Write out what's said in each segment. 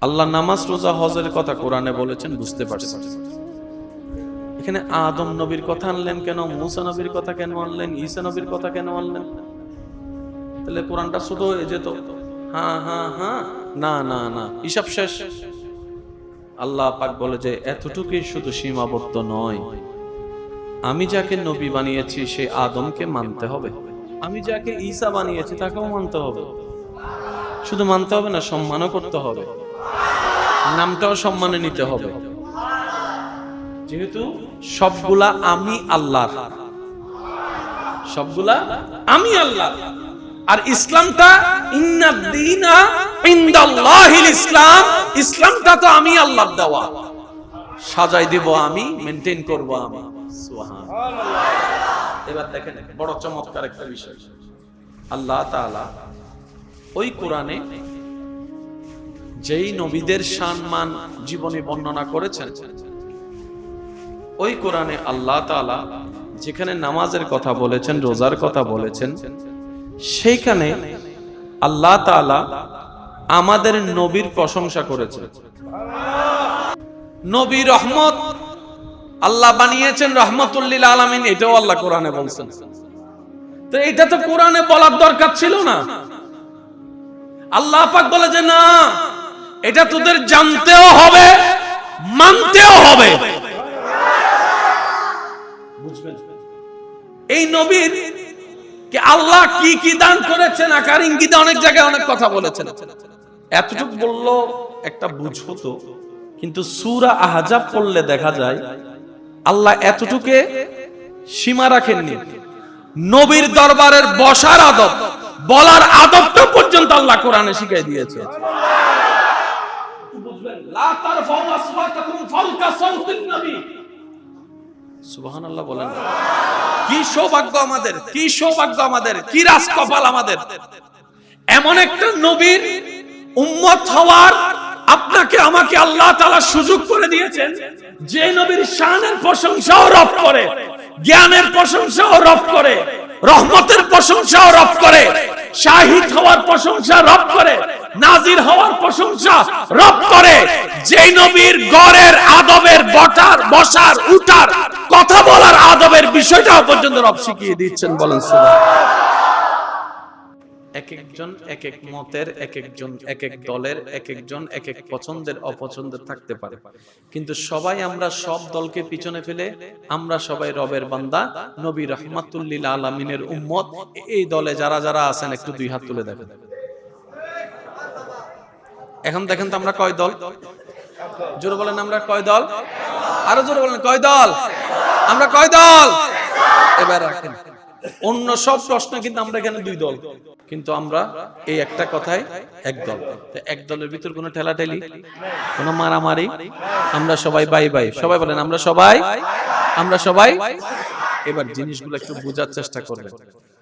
আল্লাহ নামাজ রোজা হজের কথা কোরআনে বলেছেন, বুঝতে পারছেন। এখানে আদম নবীর কথা আনলেন কেন? মুসা নবীর কথা কেন আনলেন? ঈসা নবীর কথা কেন আনলেন? তাহলে কোরআনটা শুধু হয়ে যেত হ্যাঁ হ্যাঁ হ্যাঁ, না না না, হিসাব শেষ। আল্লাহ পাক বলে যে এতটুকুই শুধু সীমাবদ্ধ নয়, আমি যাকে নবী বানিয়েছি সে আদমকে মানতে হবে, আমি যাকে ঈসা বানিয়েছি তাকেও মানতে হবে। শুধু মানতে হবে না, সম্মানও করতে হবে, নামটাও সম্মানে নিতে হবে, যেহেতু সবগুলা আমি আল্লাহর, সবগুলা আমি আল্লাহ। আর ইসলামটা ইন্নাদ-দীনা ইনদাল্লাহিল ইসলাম, ইসলামটা তো আমি আল্লাহর দেওয়া, সাজাই দিব আমি, মেইনটেইন করব আমি। সুবহানাল্লাহ। এবার দেখেন বড় চমৎকার একটা বিষয়, আল্লাহ তাআলা ওই কোরআনে যেই নবীদের সম্মান জীবনী বর্ণনা করেছেন, ওই কোরআনে আল্লাহ তাআলা যেখানে নামাজের কথা বলেছেন, রোজার কথা বলেছেন, সেইখানে আল্লাহ তাআলা আমাদের নবীর প্রশংসা করেছেন। নবী রহমত, আল্লাহ বানিয়েছেন রহমতুল লিল আলামিন, এটাও আল্লাহ কোরআনে বলছেন। তো এটা তো কোরআনে বলার দরকার ছিল না। আল্লাহ পাক বলে যে না, এটা তোদের জানতেও হবে, মানতেও হবে। বুঝবেন এই নবীর কে আল্লাহ কি কি দান করেছেন, আকার ইঙ্গিতে অনেক জায়গায় অনেক কথা বলেছেন। এতটুকু বললো একটা বুঝ হতো, কিন্তু সূরা আহজাব পড়লে দেখা যায় আল্লাহ এতটুকে সীমা রাখেননি। নবীর দরবারের বসার আদব, বলার আদবটা পর্যন্ত আল্লাহ কোরআনে শিখিয়ে দিয়েছে। বুঝবেন লা তারফাউ আসওয়াতাকুম ফাওকা সাওতিন নবী। সুবহানাল্লাহ বলেন। কি সৌভাগ্য আমাদের, কি সৌভাগ্য আমাদের, কি রাজকপাল আমাদের, এমন একটা নবীর উম্মত হওয়ার আপনাকে আমাকে আল্লাহ তাআলা সুযোগ করে দিয়েছেন, যে নবীর শানের প্রশংসাও রব করে, জ্ঞানের প্রশংসাও রব করে, রহমতের প্রশংসাও রব করে, শাহিদ হওয়ার প্রশংসা রব করে, নাজির হওয়ার প্রশংসা রব করে, যেই নবীর গড়ের আদবের বসার উঠার কথা বলার আদবের বিষয়টাও পর্যন্ত রব শিখিয়ে দিচ্ছেন। বলেন সুবহানাল্লাহ। এক একজন এক এক মতের, এক একজন এক এক দলের, এক একজন এক এক পছন্দের অপছন্দের থাকতে পারে, কিন্তু সবাই আমরা সব দলকে পিছনে ফেলে আমরা সবাই রবের বান্দা, নবী রাহমাতুল লিল আলামিনের উম্মত। এই দলে যারা যারা আছেন একটু দুই হাত তুলে দেখেন। এখন দেখেন তো আমরা কয় দল? জোরে বলেন আমরা কয় দল? আরো জোরে বলেন কয় দল? আমরা কয় দল? এবার রাখেন অন্য সব প্রশ্ন, কিন্তু আমরা এখানে দুই দল, কিন্তু আমরা এই একটা কথায় এক দল। এক দলের ভিতর কোনো ঠেলাঠেলি, কোনো মারামারি, আমরা সবাই বাই বাই। সবাই বলেন আমরা সবাই, আমরা সবাই। এবার জিনিসগুলো একটু বোঝার চেষ্টা করবেন।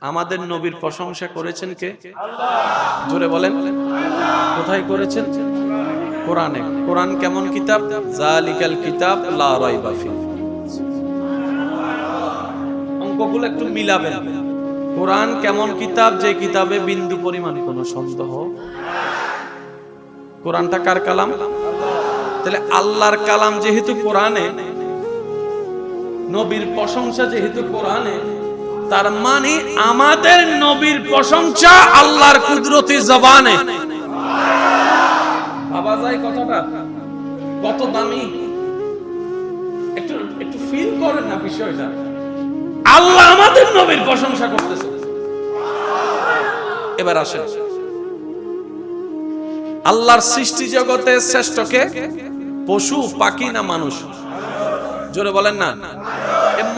আমাদের নবীর প্রশংসা করেছেন কে? জোরে বলেন। কোথায় করেছেন? কোরআনে। কোরআন কেমন কিতাব? জালিকাল কিতাব লা রাইবা ফিহি। অঙ্কগুলো একটু মিলাবেন। কোরআন কেমন কিতাব? যে কিতাবে বিন্দু পরিমাণ কোনো সন্দেহ। কোরআনটা কার কালাম? তাহলে আল্লাহর কালাম যেহেতু কোরআনে, নবীর প্রশংসা যেহেতু কোরআনে, তার মানে আমাদের নবীর প্রশংসা আল্লাহর কুদরতি জবানে। ভাবা যায় কথাটা কত দামি? একটু একটু ফিল করেন না বিষয়টা। আল্লাহ আমাদের নবীর প্রশংসা করতেছে। এবার আসেন, আল্লাহর সৃষ্টি জগতে শ্রেষ্ঠ কে? পশু, পাখি না মানুষ? জোরে বলেন না।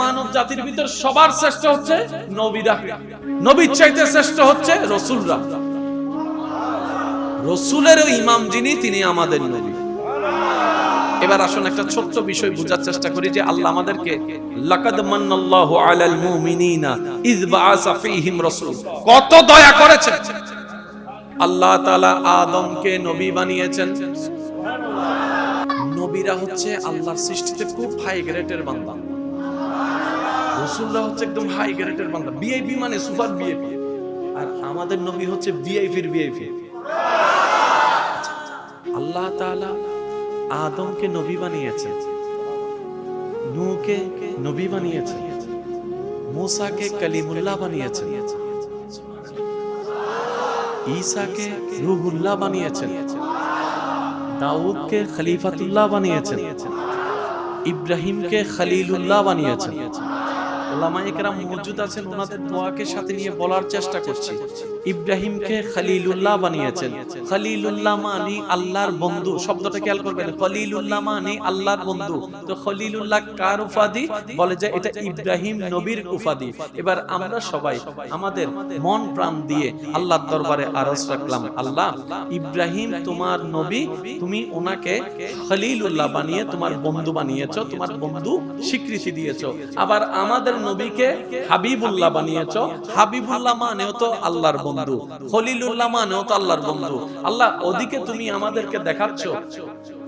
মানব জাতির ভিতর সবার শ্রেষ্ঠ হচ্ছে নবীরা, নবীর চাইতে শ্রেষ্ঠ হচ্ছে রাসূলরা। রাসূলেরও ইমাম যিনি, তিনি আমাদের নবী। এবার আসুন একটা ছোট্ট বিষয় বোঝার চেষ্টা করি, যে আল্লাহ আমাদেরকে লাকাদ মান্নাল্লাহু আলাল মুমিনিনা ইয বাআসা ফীহিম রাসূল, কত দয়া করেছেন। আল্লাহ তাআলা আদমকে নবী বানিয়েছেন। নবীরা হচ্ছে আল্লাহর সৃষ্টিতে খুব হাই গ্রেডের বান্দা, রাসূলরা হচ্ছে একদম হাই গ্রেডের বান্দা, ভিআইপি মানে সুপার ভিআইপি। আর আমাদের নবী হচ্ছে ভিআইপির ভিআইপি। আল্লাহ তাআলা আদমকে নবী বানিয়েছেন, নূহকে নবী বানিয়েছেন, मूसाকে কলিমুল্লাহ বানিয়েছেন, ঈসাকে রূহুল্লাহ বানিয়েছেন, দাউদকে খলিফাতুল্লাহ বানিয়েছেন, ইব্রাহিমকে খলিলুল্লাহ বানিয়েছেন। উলামায়ে কেরাম মওজুদ আছেন, ওনাদের দোয়াকে সাথে নিয়ে বলার চেষ্টা করছি। ইব্রাহিমকে খলিলুল্লাহ বানিয়েছেন। খলিলুল্লাহ মানে আল্লাহর বন্ধু, শব্দটা খেয়াল করবেন। খলিলুল্লাহ মানে আল্লাহর বন্ধু। তো খলিলুল্লাহ কার উপাধি? বলে যে এটা ইব্রাহিম নবীর উপাধি। এবার আমরা সবাই আমাদের মন প্রাণ দিয়ে আল্লাহর দরবারে আরজ রাখলাম, আল্লাহ ইব্রাহিম তোমার নবী, তুমি ওনাকে খলিলুল্লাহ বানিয়ে তোমার বন্ধু বানিয়েছো, তোমার বন্ধু স্বীকৃতি দিয়েছো। আবার আমাদের নবীকে হাবিবুল্লাহ বানিয়েছো। হাবিবুল্লাহ মানেও তো আল্লাহর বন্ধু, খলিলুল্লাহ মানেও তো আল্লাহর বন্ধু। আল্লাহ ওদিকে তুমি আমাদেরকে দেখাচ্ছ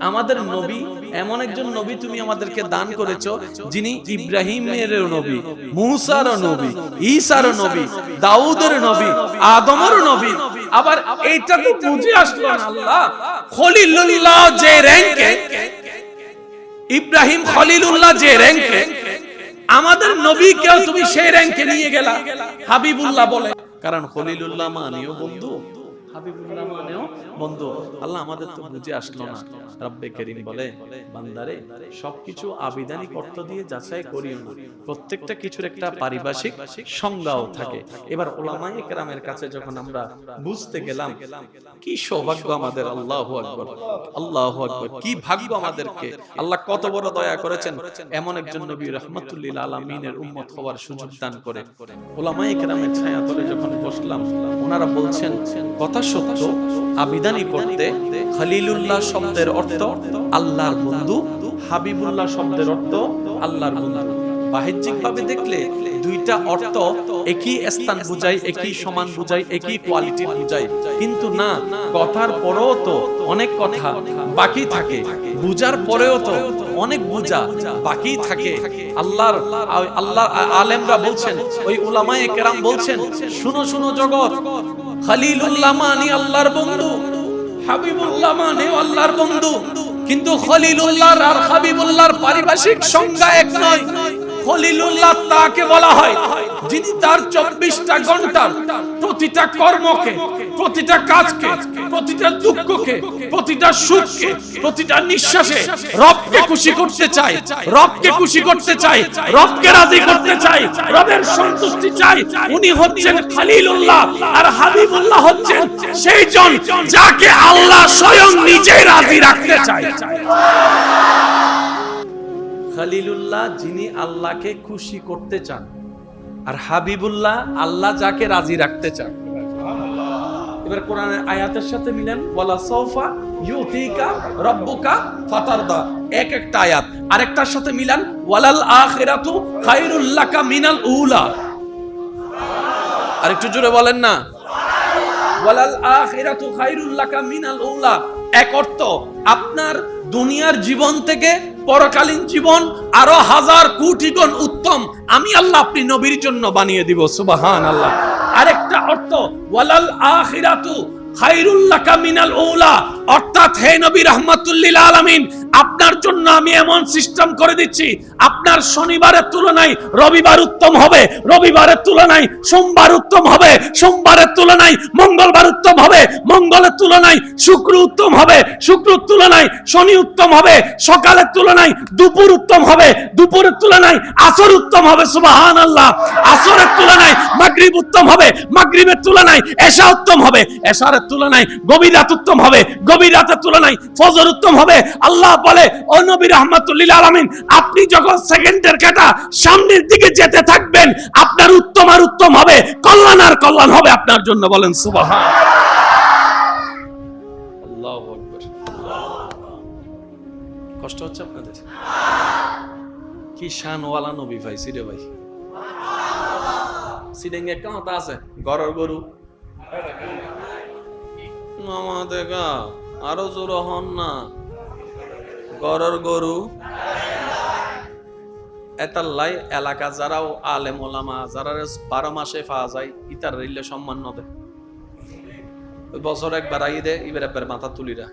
আমাদের নবী এমন একজন নবী তুমি আমাদেরকে দান করেছো, যিনি ইব্রাহিমেরও নবী, মূসারও নবী, ঈসারও নবী, দাউদের নবী, আদমের নবী। আবার এইটা তো বুঝে আসলো না আল্লাহ খলিলুল্লাহ যে র‍্যাঙ্কে, ইব্রাহিম খলিলুল্লাহ যে র‍্যাঙ্কে, আমাদের নবীকেও তুমি সেই র‍্যাঙ্কে নিয়ে গেলা হাবিবুল্লাহ বলে। কারণ খলিলুল্লাহ মানেও বন্ধু, হাবিবুল্লাহ মানেও বন্ধু। আল্লাহ আমাদের তো বুঝে আসলো না। রব্বে করিম বলে, বান্দারে সবকিছু আবিধানিক অর্থ দিয়ে যাচাই করিও না, প্রত্যেকটা কিছুর একটা পারিভাষিক সংজ্ঞাও থাকে। এবার উলামায়ে কেরামের কাছে যখন আমরা বুঝতে গেলাম, কি সৌভাগ্য আমাদের, আল্লাহু আকবার, আল্লাহু আকবার, কি ভাগ্য আমাদেরকে। আল্লাহ কত বড় দয়া করেছেন, এমন একজন নবী রাহমাতুল লিল আলামিনের উম্মত হওয়ার সুযোগ দান করে। উলামায়ে কেরামের ছায়াতলে যখন বসলাম, ওনারা বলছেন কথা সত্য, আবিধানিক করতে খলিলুল্লাহ শব্দের অর্থ আল্লাহর বন্ধু, হাবিবুল্লাহ শব্দের অর্থ আল্লাহর বন্ধু। বাহ্যিক ভাবে দেখলে দুইটা অর্থ একই স্থান বুঝায়, একই সমান বুঝায়, একই কোয়ালিটি বুঝায়, কিন্তু না, কথার পরেও তো অনেক কথা বাকি থাকে, বুঝার পরেও তো অনেক বুঝা বাকি থাকে। আল্লাহ আলেমরা বলছেন, ওই উলামায়ে কেরাম বলছেন, শুনো শুনো জগৎ, খলিলুল্লাহ মানে আল্লাহর বন্ধু, হাবিবুল্লাহ মানে আল্লাহর বন্ধু, কিন্তু খলিলুল্লাহ আর হাবিবুল্লাহর পারিভাষিক সংজ্ঞা এক নয়। খলিলুল্লাহ তাকে বলা হয় যিনি তার 24টা ঘন্টার প্রতিটা কর্মকে, প্রতিটা কাজকে, প্রতিটা দুঃখকে, প্রতিটা সুখকে, প্রতিটা নিঃশ্বাসে রবকে খুশি করতে চায়, রবকে খুশি করতে চায়, রবকে রাজি করতে চায়, রবের সন্তুষ্টি চায়। উনি হচ্ছেন খলিলুল্লাহ, আর হাবিবুল্লাহ হচ্ছেন সেই জন যাকে আল্লাহ স্বয়ং নিজে রাজি রাখতে চায়। খলিলুল্লাহ যিনি আল্লাহকে খুশি করতে চান, আর হাবিবুল্লাহ আল্লাহ যাকে রাজি রাখতে চান। এবার কোরআনের আয়াতের সাথে মিলেন, ওয়ালা সাউফা ইউতিকা রাব্বুকা ফাতারদা, এক একটা আয়াত আরেকটার সাথে মিলান, ওয়ালাল আখিরাতু খায়রুল লাকা মিনাল উলা। আরেকটু জোরে বলেন না, ওয়ালাল আখিরাতু খায়রুল লাকা মিনাল উলা। এক অর্থ আপনার দুনিয়ার জীবন থেকে পরকালীন জীবন আরো হাজার কোটি গুণ উত্তম আমি আল্লাহ আপনি নবীর জন্য বানিয়ে দিব, সুবহানাল্লাহ। আরেকটা অর্থ ওয়ালাল আখিরাতু খায়রুল লাকা মিনাল উলা, অর্থাৎ হে নবী রাহমাতুল লিল আলামিন, আপনার জন্য আমি এমন সিস্টেম করে দিচ্ছি, আপনার শনিবারের তুলনায় রবিবার উত্তম হবে, রবিবারের তুলনায় সোমবার উত্তম হবে, সোমবারের তুলনায় মঙ্গলবার উত্তম হবে, মঙ্গলের তুলনায় শুক্র উত্তম হবে, শুক্রের তুলনায় শনি উত্তম হবে, সকালের তুলনায় দুপুর উত্তম হবে, দুপুরের তুলনায় আসর উত্তম হবে, সুবহানাল্লাহ। আসরের তুলনায় মাগরিব উত্তম হবে, মাগরিবের তুলনায় এশা উত্তম হবে, এশার তুলনায় গভীর রাত উত্তম হবে, গভীর রাতের তুলনায় ফজর উত্তম হবে। আল্লাহ বলে, ও নবী রাহমাতুল লিল আলামিন, আপনি যখন সেকেন্ডের কাঁটা সামনের দিকে যেতে থাকবেন, আপনার উত্তম আর উত্তম হবে, কল্যাণ আর কল্যাণ হবে আপনার জন্য। বলেন সুবহানাল্লাহ। আল্লাহু আকবার। কষ্ট হচ্ছে আপনাদের? কি শানওয়ালা নবী পাইছি রে ভাই। সিডেঙ্গে একটা কথা আছে, গরর গরু মামা দেখা আরো জোর হন না, গরর গরু। এতাল্লাই এলাকা যারাও আলেম ওলামা যারা 12 মাসে পাওয়া যায়, ইতার রিলে সম্মান নদে, বছর একবার আই দে, এবার একবার মাথা তুলি রাখ।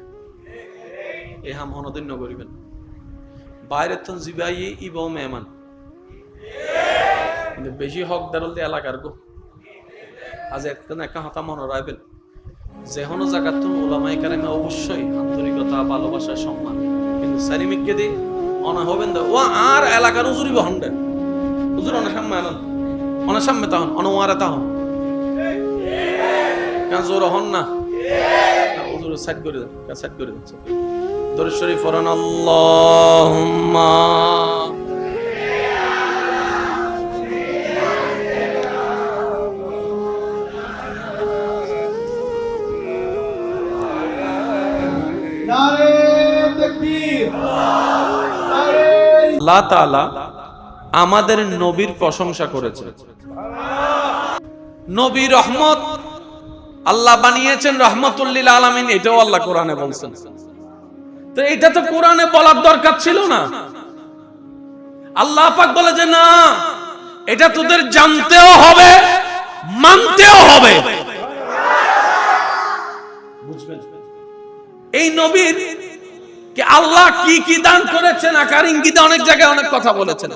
এই হাম হনদিন করিবেন বাইরে তো জিবাই ইব মেহমান কিন্তু বেশি হকদার হলে এলাকার গো আজ একটা হাতা মনে রাখবেন যে কোনো জায়গার তো ওলামায়ে কেরামে অবশ্যই আন্তরিকতা ভালোবাসা সম্মান কিন্তু সারিমিককে দি অনা হবেন ও আর এলাকার উজুরি বহন দেন উজুর অনেক সামনে আনন্দ অনেক সামনে তখন অনওয়ারে তখন কেন জোর হন না উজুর সাইড করে দেন সাইড করে দিচ্ছে দরুদ শরীফ পড়েন আল্লাহুম্মা আল্লাহ তাআলা আমাদের নবীর প্রশংসা করেছেন নবী রহমত আল্লাহ বানিয়েছেন রাহমাতুল লিল আলামিন এটাও আল্লাহ কোরআনে বলছেন তো এটা তো কোরআনে বলার দরকার ছিল না আল্লাহ পাক বলে যে না এটা তোদের জানতেও হবে মানতেও হবে বুঝবেন এই নবীর কে আল্লাহ কি কি দান করেছেন আকার ইঙ্গিতে অনেক জায়গায় অনেক কথা বলেছেন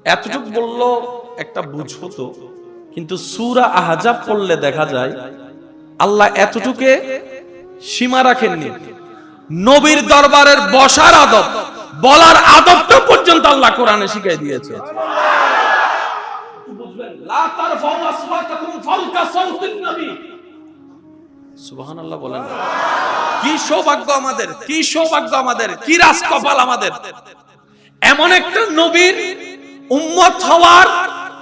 এতটুকু বললো একটা বুঝো তো কিন্তু সূরা আহজাব পড়লে দেখা যায় আল্লাহ এতটুকে সীমা রাখেননি নবীর দরবারের বসার আদব বলার আদবটা পর্যন্ত আল্লাহ কোরআনে শিখিয়ে দিয়েছে বুঝবেন লা তারফাউ আসওয়াতাকুম ফাওকা সাওতিন নবী সুবহানাল্লাহ বলেন কি সৌভাগ্য আমাদের কি সৌভাগ্য আমাদের কি রাজকপাল আমাদের এমন একটা নবীর উম্মত হওয়ার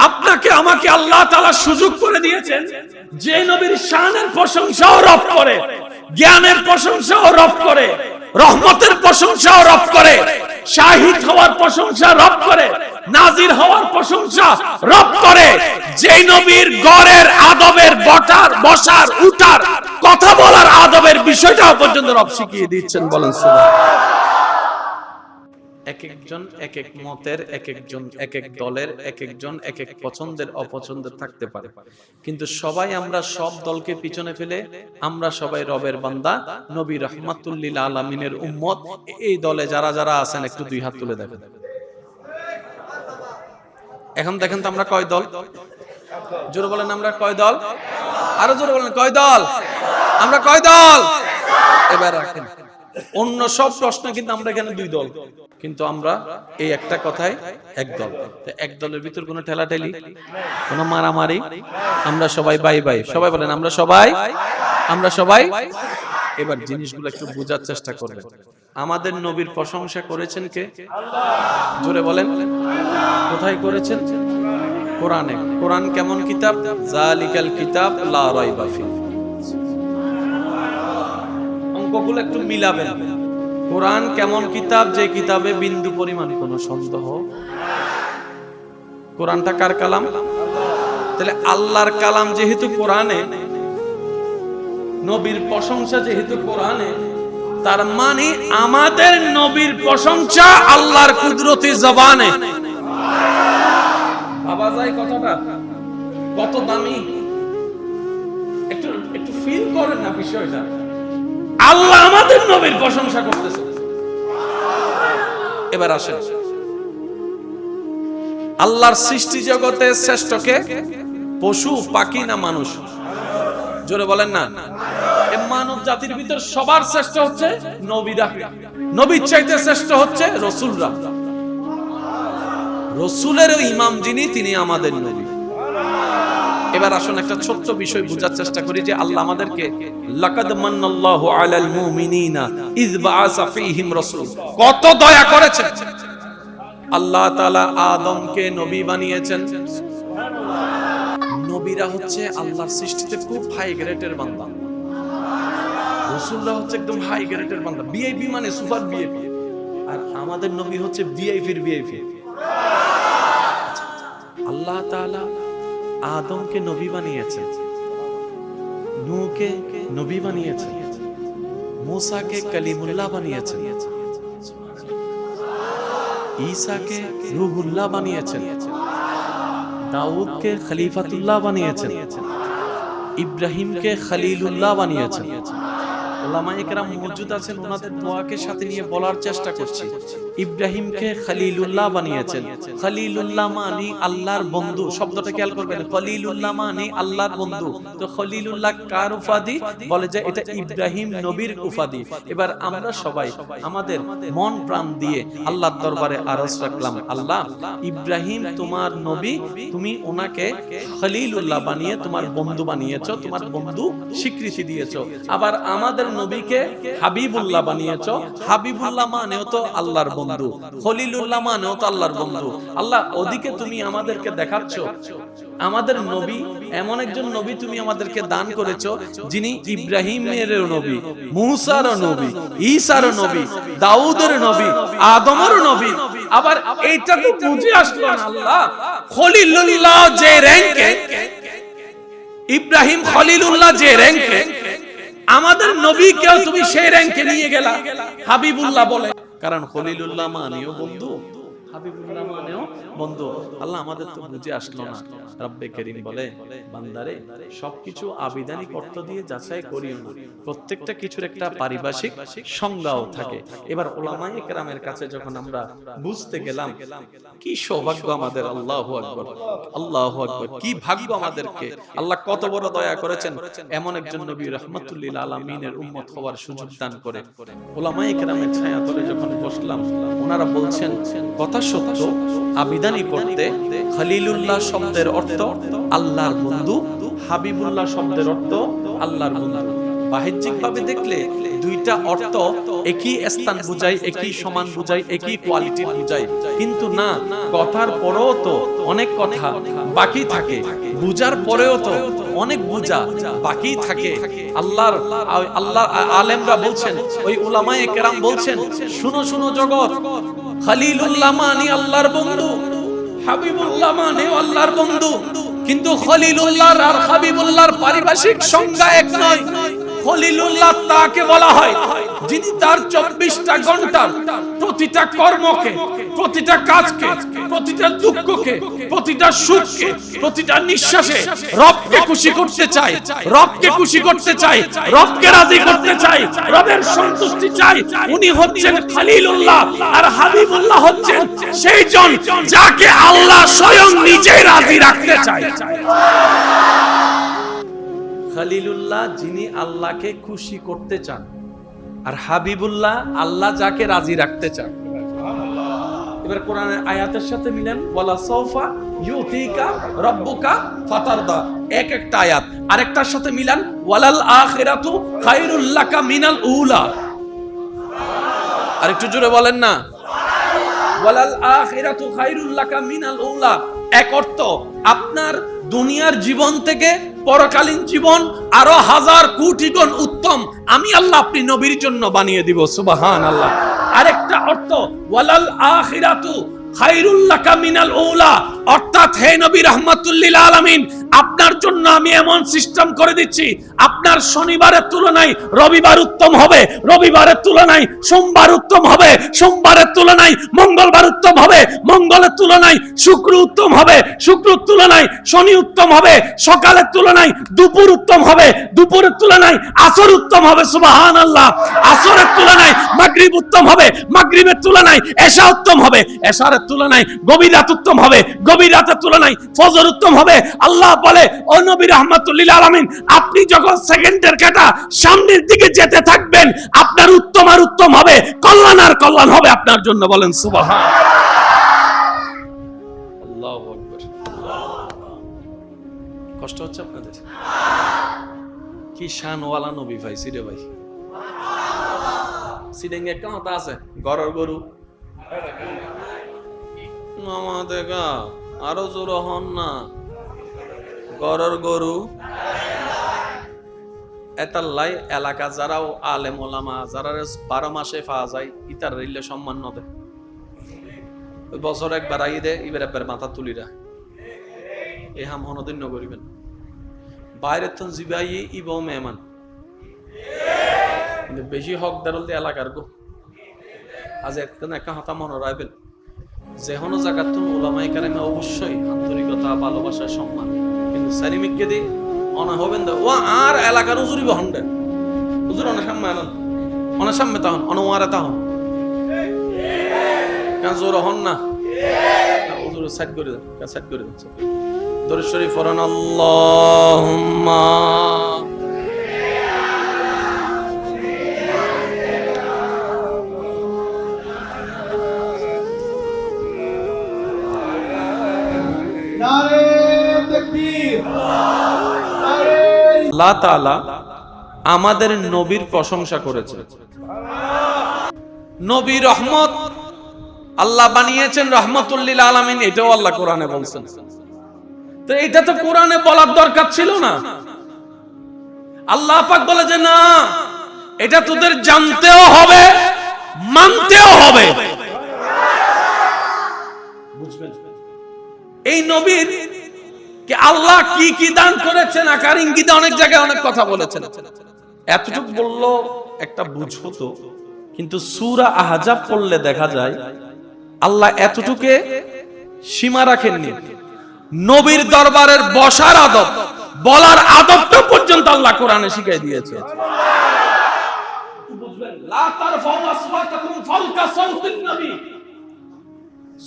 আপনাকে আমাকে আল্লাহ তাআলা সুযোগ করে দিয়েছেন যে নবীর শানের প্রশংসাও রব করে জ্ঞানের প্রশংসাও রব করে রহমতের প্রশংসাও রব করে শাহিদ হওয়ার প্রশংসা রব করে নাজির হওয়ার প্রশংসা রব করে যে নবীর গড়ের আদবের বসার উঠার কথা বলার আদবের বিষয়টাও পর্যন্ত রব শিখিয়ে দিচ্ছেন বলেন সুবহানাল্লাহ এক একজন এক এক মতের এক একজন এক এক দলের এক একজন এক এক পছন্দের অপছন্দের থাকতে পারে কিন্তু সবাই আমরা সব দলকে পিছনে ফেলে আমরা সবাই রবের বান্দা নবী রাহমাতুল লিল আলামিনের উম্মত এই দলে যারা যারা আছেন একটু দুই হাত তুলে দেখেন এখন দেখেন তো আমরা কয় দল জোরে বলেন আমরা কয় দল আরো জোরে বলেন কয় দল আমরা কয় দল এবার রাখেন অন্য সব প্রশ্ন কিন্তু আমরা এখানে দুই দল কিন্তু আমরা এই একটা কথাই এক দল এক দলের ভিতর কোনো ঠেলাঠেলি কোনো মারামারি আমরা সবাই বাই বাই সবাই বলেন আমরা সবাই এবার জিনিসগুলো একটু বোঝার চেষ্টা করবেন আমাদের নবীর প্রশংসা করেছেন কে আল্লাহ জোরে বলেন কোথায় করেছেন কোরআনে কোরআন কেমন কিতাব জালিকাল কিতাব লা রাইবা ফি অঙ্কগুলো একটু মিলাবেন কোরআন কেমন কিতাব যে কিতাবে বিন্দু পরিমাণ কোনো সন্দেহ কোরআনটা কার কালাম তাহলে আল্লাহর কালাম যেহেতু কোরআনে নবীর প্রশংসা যেহেতু কোরআনে তার মানে আমাদের নবীর প্রশংসা আল্লাহর কুদরতি জবানে ভাবা যায় কথাটা কত দামি একটু ফিল করেন না বিষয়টা আল্লাহ আমাদের নবীর প্রশংসা করতেছে এবার আসেন আল্লাহর সৃষ্টি জগতে শ্রেষ্ঠ কে পশু পাখি না মানুষ জোরে বলেন না মানব জাতির ভিতর সবার শ্রেষ্ঠ হচ্ছে নবীরা নবীর চাইতে শ্রেষ্ঠ হচ্ছে রাসূলরা রাসূলেরও ইমাম যিনি তিনি আমাদের নবী এবার আসুন একটা ছোট্ট বিষয় বোঝার চেষ্টা করি যে আল্লাহ আমাদেরকে লাকাদ মান্নাল্লাহু আলাল মুমিনিনা ইয বাআসা ফীহিম রাসূল কত দয়া করেছেন আল্লাহ তাআলা আদমকে নবী বানিয়েছেন সুবহানাল্লাহ নবীরা হচ্ছে আল্লাহর সৃষ্টিতে খুব হাই গ্রেডের বান্দা রাসূলরা হচ্ছে একদম হাই গ্রেডের বান্দা ভিআইপি মানে সুপার ভিআইপি আর আমাদের নবী হচ্ছে ভিআইপির ভিআইপি আল্লাহ তাআলা আদমকে নবী বানিয়েছেন নূহকে নবী বানিয়েছেন मूसाকে কলিমুল্লাহ বানিয়েছেন ঈসাকে রূহুল্লাহ বানিয়েছেন দাউদকে খলিফাতুল্লাহ বানিয়েছেন ইব্রাহিমকে খলিলুল্লাহ বানিয়েছেন ওলামায়ে কেরাম মওজুদ আছেন, ওনাদের দোয়াকে সাথে নিয়ে বলার চেষ্টা করছি। ইব্রাহিমকে খলিলুল্লাহ বানিয়েছেন। খলিলুল্লাহ মানে আল্লাহর বন্ধু, শব্দটা খেয়াল করবেন। খলিলুল্লাহ মানে আল্লাহর বন্ধু। তো খলিলুল্লাহ কার উপাধি? বলে যে এটা ইব্রাহিম নবীর উপাধি। এবার আমরা সবাই আমাদের মন প্রাণ দিয়ে আল্লাহর দরবারে আরজ রাখলাম, আল্লাহ ইব্রাহিম তোমার নবী, তুমি ওনাকে খলিলুল্লাহ বানিয়ে তোমার বন্ধু বানিয়েছো, তোমার বন্ধু স্বীকৃতি দিয়েছো। আবার আমাদের নবীকে হাবিবুল্লাহ বানিয়েছো। হাবিবুল্লাহ মানেও তো আল্লাহর বন্ধু, খলিলুল্লাহ মানেও তো আল্লাহর বন্ধু। আল্লাহ ওদিকে তুমি আমাদেরকে দেখাচ্ছ আমাদের নবী এমন একজন নবী তুমি আমাদেরকে দান করেছো, যিনি ইব্রাহিমের নবী, মূসার নবী, ঈসার নবী, দাউদের নবী, আদমের নবী। আবার এইটা তো বুঝে আসলো না আল্লাহ খলিলুল্লাহ যে র‍্যাঙ্কে, ইব্রাহিম খলিলুল্লাহ যে র‍্যাঙ্কে, আমাদের নবীকেও তুমি সেই র‍্যাঙ্কে নিয়ে গেলা হাবিবুল্লাহ বলে। কারণ খলিলুল্লাহ মানেও বন্ধু, হাবিবুল্লাহ মানেও বন্ধু। আল্লাহ আমাদের তো বুঝে আসলো না। রব্বে করিম বলে, বান্দারে সবকিছু আবিধানিক অর্থ দিয়ে যাচাই করিও না, প্রত্যেকটা কিছুর একটা পারিভাষিক সংজ্ঞাও থাকে। এবার উলামায়ে কেরামের কাছে যখন আমরা বুঝতে গেলাম, কি সৌভাগ্য আমাদের, আল্লাহু আকবার, আল্লাহু আকবার, কি ভাগ্য আমাদেরকে। আল্লাহ কত বড় দয়া করেছেন, এমন একজন নবী রাহমাতুল লিল আলামিনের উম্মত হওয়ার সুযোগ দান করে। উলামায়ে কেরামের ছায়াতলে যখন বসলাম, ওনারা বলছেন কথা সত্য, আবিধানিক অর্থে খলিলুল্লাহ শব্দের অর্থ আল্লাহর বন্ধু, হাবিবুল্লাহ শব্দের অর্থ আল্লাহর বন্ধু। বাহ্যিক ভাবে দেখলে দুইটা অর্থ একই স্থান বুঝায়, একই সমান বুঝায়, একই কোয়ালিটি বুঝায়, কিন্তু না, কথার পরেও তো অনেক কথা বাকি থাকে, বুঝার পরেও তো অনেক বুঝা বাকি থাকে। আল্লাহ আলেমরা বলছেন, ওই উলামায়ে কেরাম বলছেন, শুনো শুনো জগৎ, খলিলুল্লাহ মানে আল্লাহর বন্ধু, হাবিবুল্লাহ মানে আল্লাহর বন্ধু, কিন্তু খলিলুল্লাহ আর হাবিবুল্লাহর পারিভাষিক সংজ্ঞা এক নয়। খলিলুল্লাহ তাকে বলা হয় যিনি তার 24টা ঘন্টার প্রতিটা কর্মকে, প্রতিটা কাজকে, প্রতিটা দুঃখকে, প্রতিটা সুখকে, প্রতিটা নিঃশ্বাসে রবকে খুশি করতে চায়, রবকে খুশি করতে চায়, রবকে রাজি করতে চায়, রবের সন্তুষ্টি চায়। উনি হচ্ছেন খলিলুল্লাহ, আর হাবিবুল্লাহ হচ্ছেন সেই জন যাকে আল্লাহ স্বয়ং নিজে রাজি রাখতে চায়। খলিলুল্লাহ যিনি আল্লাহকে খুশি করতে চান, আর হাবিবুল্লাহ আল্লাহ যাকে রাজি রাখতে চান। এবার কোরআনের আয়াতের সাথে মিলেন, ওয়ালা সাউফা ইউতিকা রাব্বুকা ফাতারদা, এক একটা আয়াত আরেকটার সাথে মিলান, ওয়ালাল আখিরাতু খায়রুল লাকা মিনাল উলা। আরেকটু জোরে বলেন না, ওয়ালাল আখিরাতু খায়রুল লাকা মিনাল উলা। এক অর্থ আপনার দুনিয়ার জীবন থেকে পরকালীন জীবন আরো হাজার কোটি গুণ উত্তম আমি আল্লাহ আপনি নবীর জন্য বানিয়ে দিব, সুবহানাল্লাহ। আরেকটা অর্থ ওয়ালাল আখিরাতু খায়রুল লাকা মিনাল উলা, অর্থাৎ হে নবী রাহমাতুল লিল আলামিন, আপনার জন্য আমি এমন সিস্টেম করে দিচ্ছি, আপনার শনিবারের তুলনায় রবিবার উত্তম হবে, রবিবারের তুলনায় সোমবার উত্তম হবে, সোমবারের তুলনায় মঙ্গলবার উত্তম হবে, মঙ্গলের তুলনায় শুক্র উত্তম হবে, শুক্রের তুলনায় শনি উত্তম হবে, সকালের তুলনায় দুপুর উত্তম হবে, দুপুরের তুলনায় আসর উত্তম হবে, সুবহানাল্লাহ। আসরের তুলনায় মাগরিব উত্তম হবে, মাগরিবের তুলনায় এশা উত্তম হবে, এশার তুলনায় গভীর রাত উত্তম হবে, গভীর রাতের তুলনায় ফজর উত্তম হবে। আল্লাহ বলে, ও নবী রাহমাতুল লিল আলামিন, আপনি যখন সেকেন্ডের কাঁটা সামনের দিকে যেতে থাকবেন, আপনার উত্তম আর উত্তম হবে, কল্যাণ আর কল্যাণ হবে আপনার জন্য। বলেন সুবহানাল্লাহ। আল্লাহু আকবার। কষ্ট হচ্ছে আপনাদের? কি শানওয়ালা নবী পাইছি রে ভাই। সিডেঙ্গে একটা কথা আছে, গরর গরু মামা দেখা আরো জোর হন না, গরর গরু। এতাল্লাই এলাকা যারাও আলেম ওলামা যারা 12 মাসে পাওয়া যায়, ইতার রিলে সম্মান নদে, বছর একবার আই দে, এবার একবার মাথা তুলিরা এ হাম হনদিন করিবেন। বাইরে তো জিবাই ইব মেহমান, কিন্তু বেশি হকদার হলে এলাকার গো। আজ একটা হতা মনে রাখবেন, যে কোনো জায়গার ওলামায়ে কেরামে অবশ্যই আন্তরিকতা, ভালোবাসা, সম্মান, কিন্তু সারিমিককে দি অনা হবেন ও আর এলাকার উজুরি বহন্ডে হুজুর অনেক সামনে আনন্দ অনেক সামনে তখন অনুমারে তখন কেন জোর হন না হুজুর সাইড করে দেন সাইড করে দিচ্ছে দরুদ শরীফ পড়েন আল্লাহুম্মা আল্লাহ তাআলা আমাদের নবীর প্রশংসা করেছেন। নবী রহমত আল্লাহ বানিয়েছেন রহমাতুল লিল আলামিন, এটাও আল্লাহ কোরআনে বলছেন। তো এটা তো কোরআনে বলার দরকার ছিল না। আল্লাহ পাক বলে যে না, এটা তোদের জানতেও হবে মানতেও হবে। বুঝবেন এই নবীর কি আল্লাহ কি কি দান করেছেন, আকার ইঙ্গিতে অনেক জায়গায় অনেক কথা বলেছেন। এতটুকু বললো একটা বুঝো তো, কিন্তু সূরা আহজাব পড়লে দেখা যায় আল্লাহ এতটুকে সীমা রাখেননি। নবীর দরবারের বসার আদব, বলার আদবটা পর্যন্ত আল্লাহ কোরআনে শিখিয়ে দিয়েছে। বুঝবেন লা তারফাউ আসওয়াতাকুম ফাওকা সাওতিন নবী।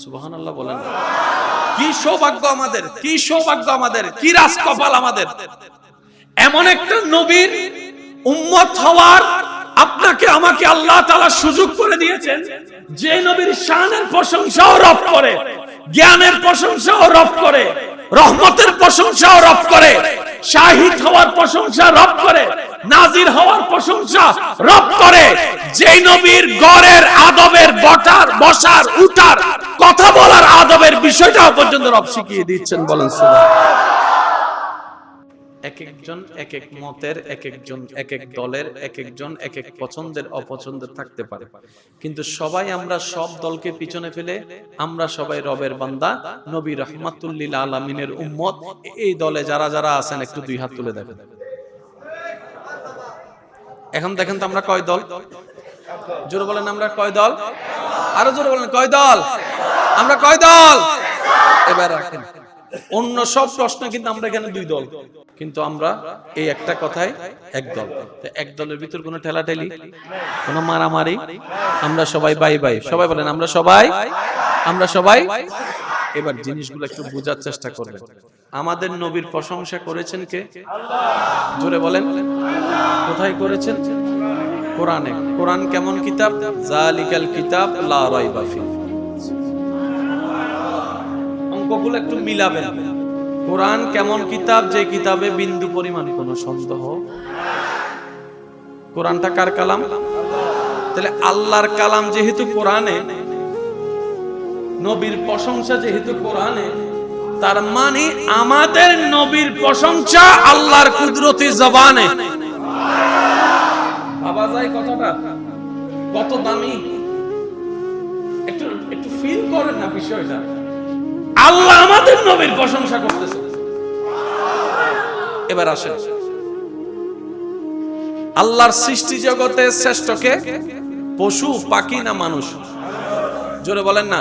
সুবহানাল্লাহ বলেন। কি সৌভাগ্য আমাদের, কি সৌভাগ্য আমাদের, কি রাজকপাল আমাদের, এমন একটা নবীর উম্মত হওয়ার আপনাকে আমাকে আল্লাহ তাআলা সুযোগ করে দিয়েছেন, যে নবীর শানের প্রশংসাও রব করে, জ্ঞানের প্রশংসাও রব করে, রহমতের প্রশংসাও রব করে, শাহিদ হওয়ার প্রশংসা রব করে, নাজির হওয়ার প্রশংসা রব করে, যে নবীর গড়ের আদবের বসার উঠার কথা বলার আদবের বিষয়টাও পর্যন্ত রব শিখিয়ে দিচ্ছেন। বলেন সুবহানাল্লাহ। এক একজন এক এক মতের, এক একজন এক এক দলের, এক একজন এক এক পছন্দের অপছন্দের থাকতে পারে, কিন্তু সবাই আমরা সব দলকে পিছনে ফেলে আমরা সবাই রবের বান্দা, নবী রাহমাতুল লিল আলামিনের উম্মত। এই দলে যারা যারা আছেন একটু দুই হাত তুলে দেখেন। এখন দেখেন তো আমরা কয় দল? জোরে বলেন আমরা কয় দল? আরো জোরে বলেন কয় দল? আমরা কয় দল? এবার রাখেন অন্য সব প্রশ্ন, কিন্তু আমরা এখানে দুই দল, কিন্তু আমরা এই একটা কথায় এক দল। এক দলের ভিতর কোনো ঠেলাঠেলি, কোনো মারামারি, আমরা সবাই বাই বাই। সবাই বলেন আমরা সবাই। এবার জিনিসগুলো একটু বোঝার চেষ্টা করবেন। আমাদের নবীর প্রশংসা করেছেন কে? জোরে বলেন। কোথায় করেছেন? কোরআনে। কোরআন কেমন কিতাব? জালিকাল কিতাব লা রাইবা ফিহি। অঙ্কগুলো একটু মিলাবেন। কোরআন কেমন কিতাব? যে কিতাবে বিন্দু পরিমাণ কোনো সন্দেহ। কোরআনটা কার কালাম? তাহলে আল্লাহর কালাম যেহেতু কোরআনে, নবীর প্রশংসা যেহেতু কোরআনে, তার মানে আমাদের নবীর প্রশংসা আল্লাহর কুদরতি জবানে। ভাবা যায় কথাটা কত দামি? একটু ফিল করেন না বিষয়টা। আল্লাহ আমাদের নবীর প্রশংসা করতেছে। এবার আসেন, আল্লাহর সৃষ্টি জগতে শ্রেষ্ঠ কে? পশু, পাখি না মানুষ? জোরে বলেন না।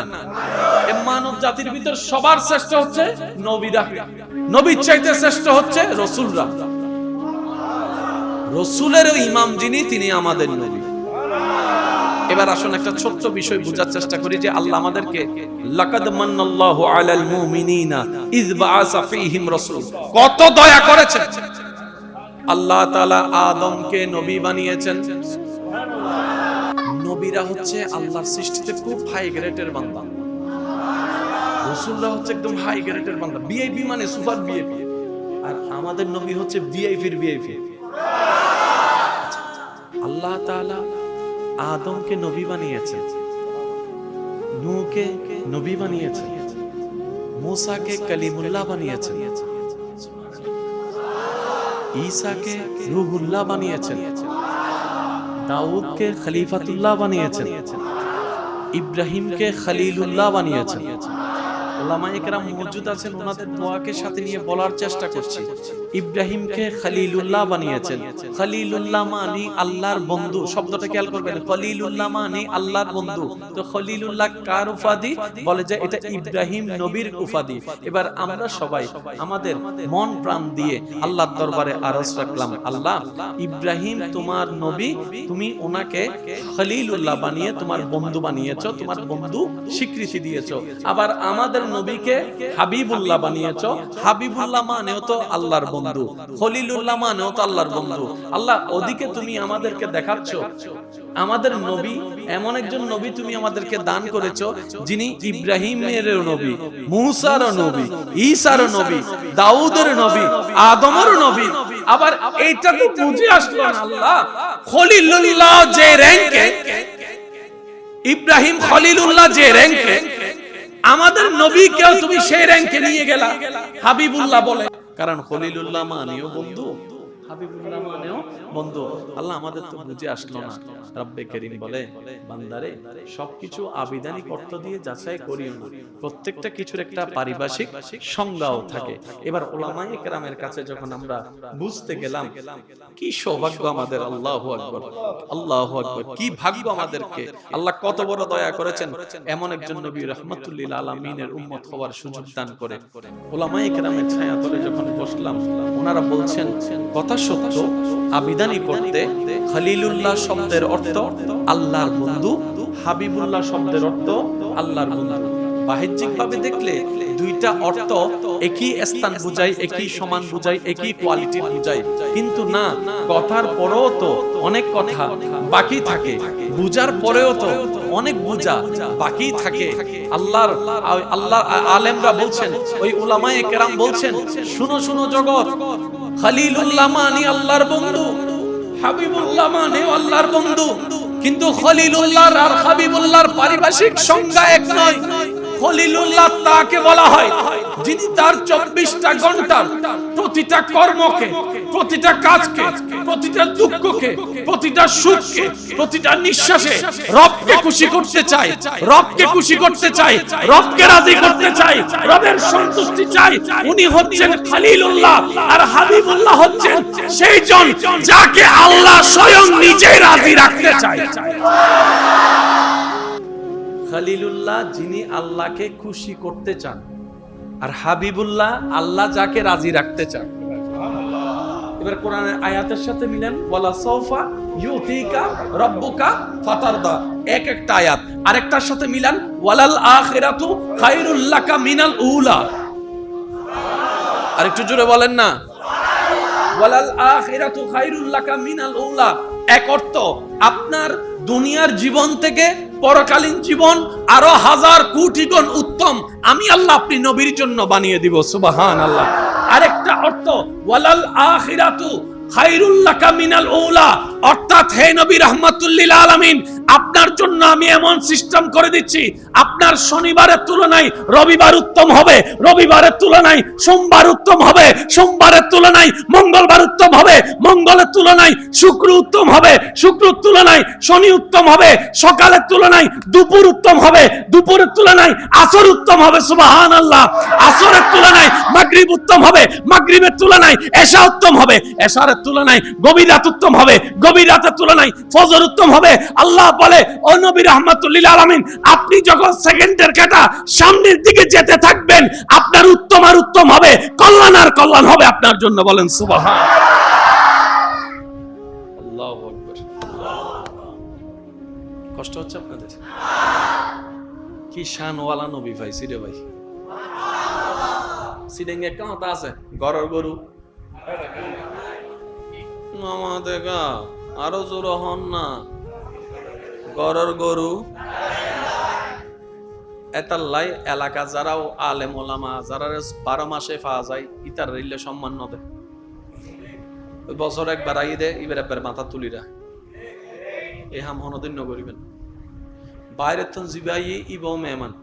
মানব জাতির ভিতর সবার শ্রেষ্ঠ হচ্ছে নবীরা। নবীর চাইতে শ্রেষ্ঠ হচ্ছে রাসূলরা। রাসূলের ইমাম যিনি, তিনি আমাদের নবী। এবার আসুন একটা ছোট্ট বিষয় বোঝার চেষ্টা করি যে আল্লাহ আমাদেরকে লাকাদ মান্নাল্লাহু আলাল মুমিনিনা ইয বাআসা ফীহিম রাসূল, কত দয়া করেছেন। আল্লাহ তাআলা আদমকে নবী বানিয়েছেন। নবীরা হচ্ছে আল্লাহর সৃষ্টিতে খুব হাই গ্রেডের বান্দা, রাসূলরা হচ্ছে একদম হাই গ্রেডের বান্দা, ভিআইপি মানে সুপার ভিআইপি। আর আমাদের নবী হচ্ছে ভিআইপির ভিআইপি। আল্লাহ তাআলা আদমকে নবী বানিয়েছেন, নূহকে নবী বানিয়েছেন, मूसाকে কলিমুল্লাহ বানিয়েছেন, ঈসাকে রূহুল্লাহ বানিয়েছেন, দাউদকে খলিফাতুল্লাহ বানিয়েছেন, ইব্রাহিমকে খলিলুল্লাহ বানিয়েছেন, উলামায়ে কেরাম মওজুদ আছেন, ওনাদের দোয়াকে সাথে নিয়ে বলার চেষ্টা করছি। ইব্রাহিমকে খলিলুল্লাহ বানিয়েছেন। খলিলুল্লাহ মানে আল্লাহর বন্ধু, শব্দটা খেয়াল করবেন। খলিলুল্লাহ মানে আল্লাহর বন্ধু। তো খলিলুল্লাহ কার উপাধি? বলে যে এটা ইব্রাহিম নবীর উপাধি। এবার আমরা সবাই আমাদের মন প্রাণ দিয়ে আল্লাহর দরবারে আরজ রাখলাম, আল্লাহ ইব্রাহিম তোমার নবী, তুমি ওনাকে খলিলুল্লাহ বানিয়ে তোমার বন্ধু বানিয়েছো, তোমার বন্ধু স্বীকৃতি দিয়েছো। আবার আমাদের নবীকে হাবিবুল্লাহ বানিয়েছো। হাবিবুল্লাহ মানেও তো আল্লাহর বন্ধু, খলিলুল্লাহ মানেও তো আল্লাহর বন্ধু। আল্লাহ ওদিকে তুমি আমাদেরকে দেখাচ্ছ আমাদের নবী এমন একজন নবী তুমি আমাদেরকে দান করেছো, যিনি ইব্রাহিমের নবী, মূসার নবী, ঈসার নবী, দাউদের নবী, আদমের নবী। আবার এইটা তো বুঝে আসলো না আল্লাহ খলিলুল্লাহ যে র‍্যাঙ্কে, ইব্রাহিম খলিলুল্লাহ যে র‍্যাঙ্কে, আমাদের নবীকেও তুমি সেই র‍্যাঙ্কে নিয়ে গেলা হাবিবুল্লাহ বলে। কারণ খলিলুল্লাহ মানেও বন্ধু, হাবিবুল্লাহ মানেও বন্ধু। আল্লাহ আমাদের তো বুঝে আসলো না। রব্বে করিম বলে, বান্দারে সবকিছু আবিধানিক অর্থ দিয়ে যাচাই করিও না, প্রত্যেকটা কিছুর একটা পারিভাষিক সংজ্ঞাও থাকে। এবার উলামায়ে কেরামের কাছে যখন আমরা বুঝতে গেলাম, কি সৌভাগ্য আমাদের, আল্লাহু আকবার, আল্লাহু আকবার, কি ভাগ্য আমাদেরকে। আল্লাহ কত বড় দয়া করেছেন, এমন একজন নবী রাহমাতুল লিল আলামিনের উম্মত হওয়ার সুযোগ দান করে। উলামায়ে কেরামের ছায়া তলে যখন বসলাম, ওনারা বলছেন কথা সত্য, আবিধানিক করতে খলিলুল্লাহ শব্দের অর্থ আল্লাহর বন্ধু, হাবিবুল্লাহ শব্দের অর্থ আল্লাহর বন্ধু। বাহ্যিক ভাবে দেখলে দুইটা অর্থ একই স্থান বুঝায়, একই সমান বুঝায়, একই কোয়ালিটি বুঝায়, কিন্তু না, কথার পরেও তো অনেক কথা বাকি থাকে, বুঝার পরেও তো অনেক বুঝা বাকি থাকে। আল্লাহ আলেমরা বলছেন, ওই উলামায়ে কেরাম বলছেন, শুনো শুনো জগৎ, খলিলুল্লাহ মানে আল্লাহর বন্ধু, হাবিবুল্লাহ মানে আল্লাহর বন্ধু, কিন্তু খলিলুল্লাহ আর হাবিবুল্লাহর পারিভাষিক সংজ্ঞা এক নয়। খলিলুল্লাহ তাকে বলা হয় যিনি তার 24টা ঘন্টার প্রতিটা কর্মকে, প্রতিটা কাজকে, প্রতিটা দুঃখকে, প্রতিটা সুখকে, প্রতিটা নিঃশ্বাসে রবকে খুশি করতে চায়, রবকে খুশি করতে চায়, রবকে রাজি করতে চায়, রবের সন্তুষ্টি চায়। উনি হচ্ছেন খলিলুল্লাহ, আর হাবিবুল্লাহ হচ্ছেন সেই জন যাকে আল্লাহ স্বয়ং নিজে রাজি রাখতে চায়। খলিলুল্লাহ যিনি আল্লাহকে খুশি করতে চান, আর হাবিবুল্লাহ আল্লাহ যাকে রাজি রাখতে চান। এবার কোরআনের আয়াতের সাথে মিলেন, ওয়ালা সাউফা ইউতিকা রাব্বুকা ফাতারদা, এক একটা আয়াত আরেকটার সাথে মিলান, ওয়ালাল আখিরাতু খায়রুল লাকা মিনাল উলা। আরেকটু জোরে বলেন না, ওয়ালাল আখিরাতু খায়রুল লাকা মিনাল উলা। এক অর্থ, আপনার দুনিয়ার জীবন থেকে পরকালীন জীবন আরো হাজার কোটি গুণ উত্তম আমি আল্লাহ আপনি নবীর জন্য বানিয়ে দিব, সুবহানাল্লাহ। আরেকটা অর্থ, ওয়ালাল আখিরাতু খায়রুল লাকা মিনাল উলা, অর্থাৎ হে নবী রাহমাতুল লিল আলামিন, আপনার জন্য আমি এমন সিস্টেম করে দিচ্ছি, আপনার শনিবারের তুলনায় রবিবার উত্তম হবে, রবিবারের তুলনায় সোমবার উত্তম হবে, সোমবারের তুলনায় মঙ্গলবার উত্তম হবে, মঙ্গলের তুলনায় শুক্র উত্তম হবে, শুক্রের তুলনায় শনি উত্তম হবে, সকালের তুলনায় দুপুর উত্তম হবে, দুপুরের তুলনায় আসর উত্তম হবে, সুবহানাল্লাহ। আসরের তুলনায় মাগরিব উত্তম হবে, মাগরিবের তুলনায় এশা উত্তম হবে, এশার তুলনায় গভীর রাত উত্তম হবে, গভীর রাতের তুলনায় ফজর উত্তম হবে। আল্লাহ বলে, ও নবী রাহমাতুল লিল আলামিন, আপনি যখন সেকেন্ডের কাঁটা সামনের দিকে যেতে থাকবেন, আপনার উত্তম আর উত্তম হবে, কল্যাণ আর কল্যাণ হবে আপনার জন্য। বলেন সুবহানাল্লাহ। আল্লাহু আকবার। কষ্ট হচ্ছে আপনাদের? কি শানওয়ালা নবী পাইছি রে ভাই। সিডেঙ্গে একটা কথা আছে, গরর গরু মামা দেখা আরো জোর হন না, গরর গরু এতাল্লাই এলাকা যারাও আলেম ওলামা যারা 12 মাসে পাওয়া যায়, ইতার রিলে সম্মান নদে, ওই বছর একবার আই দে, এবার একবার মাথা তুলিরা এ হাম হনদিন নগরিবেন বাইরের তন জিবাই ইব মেহমান,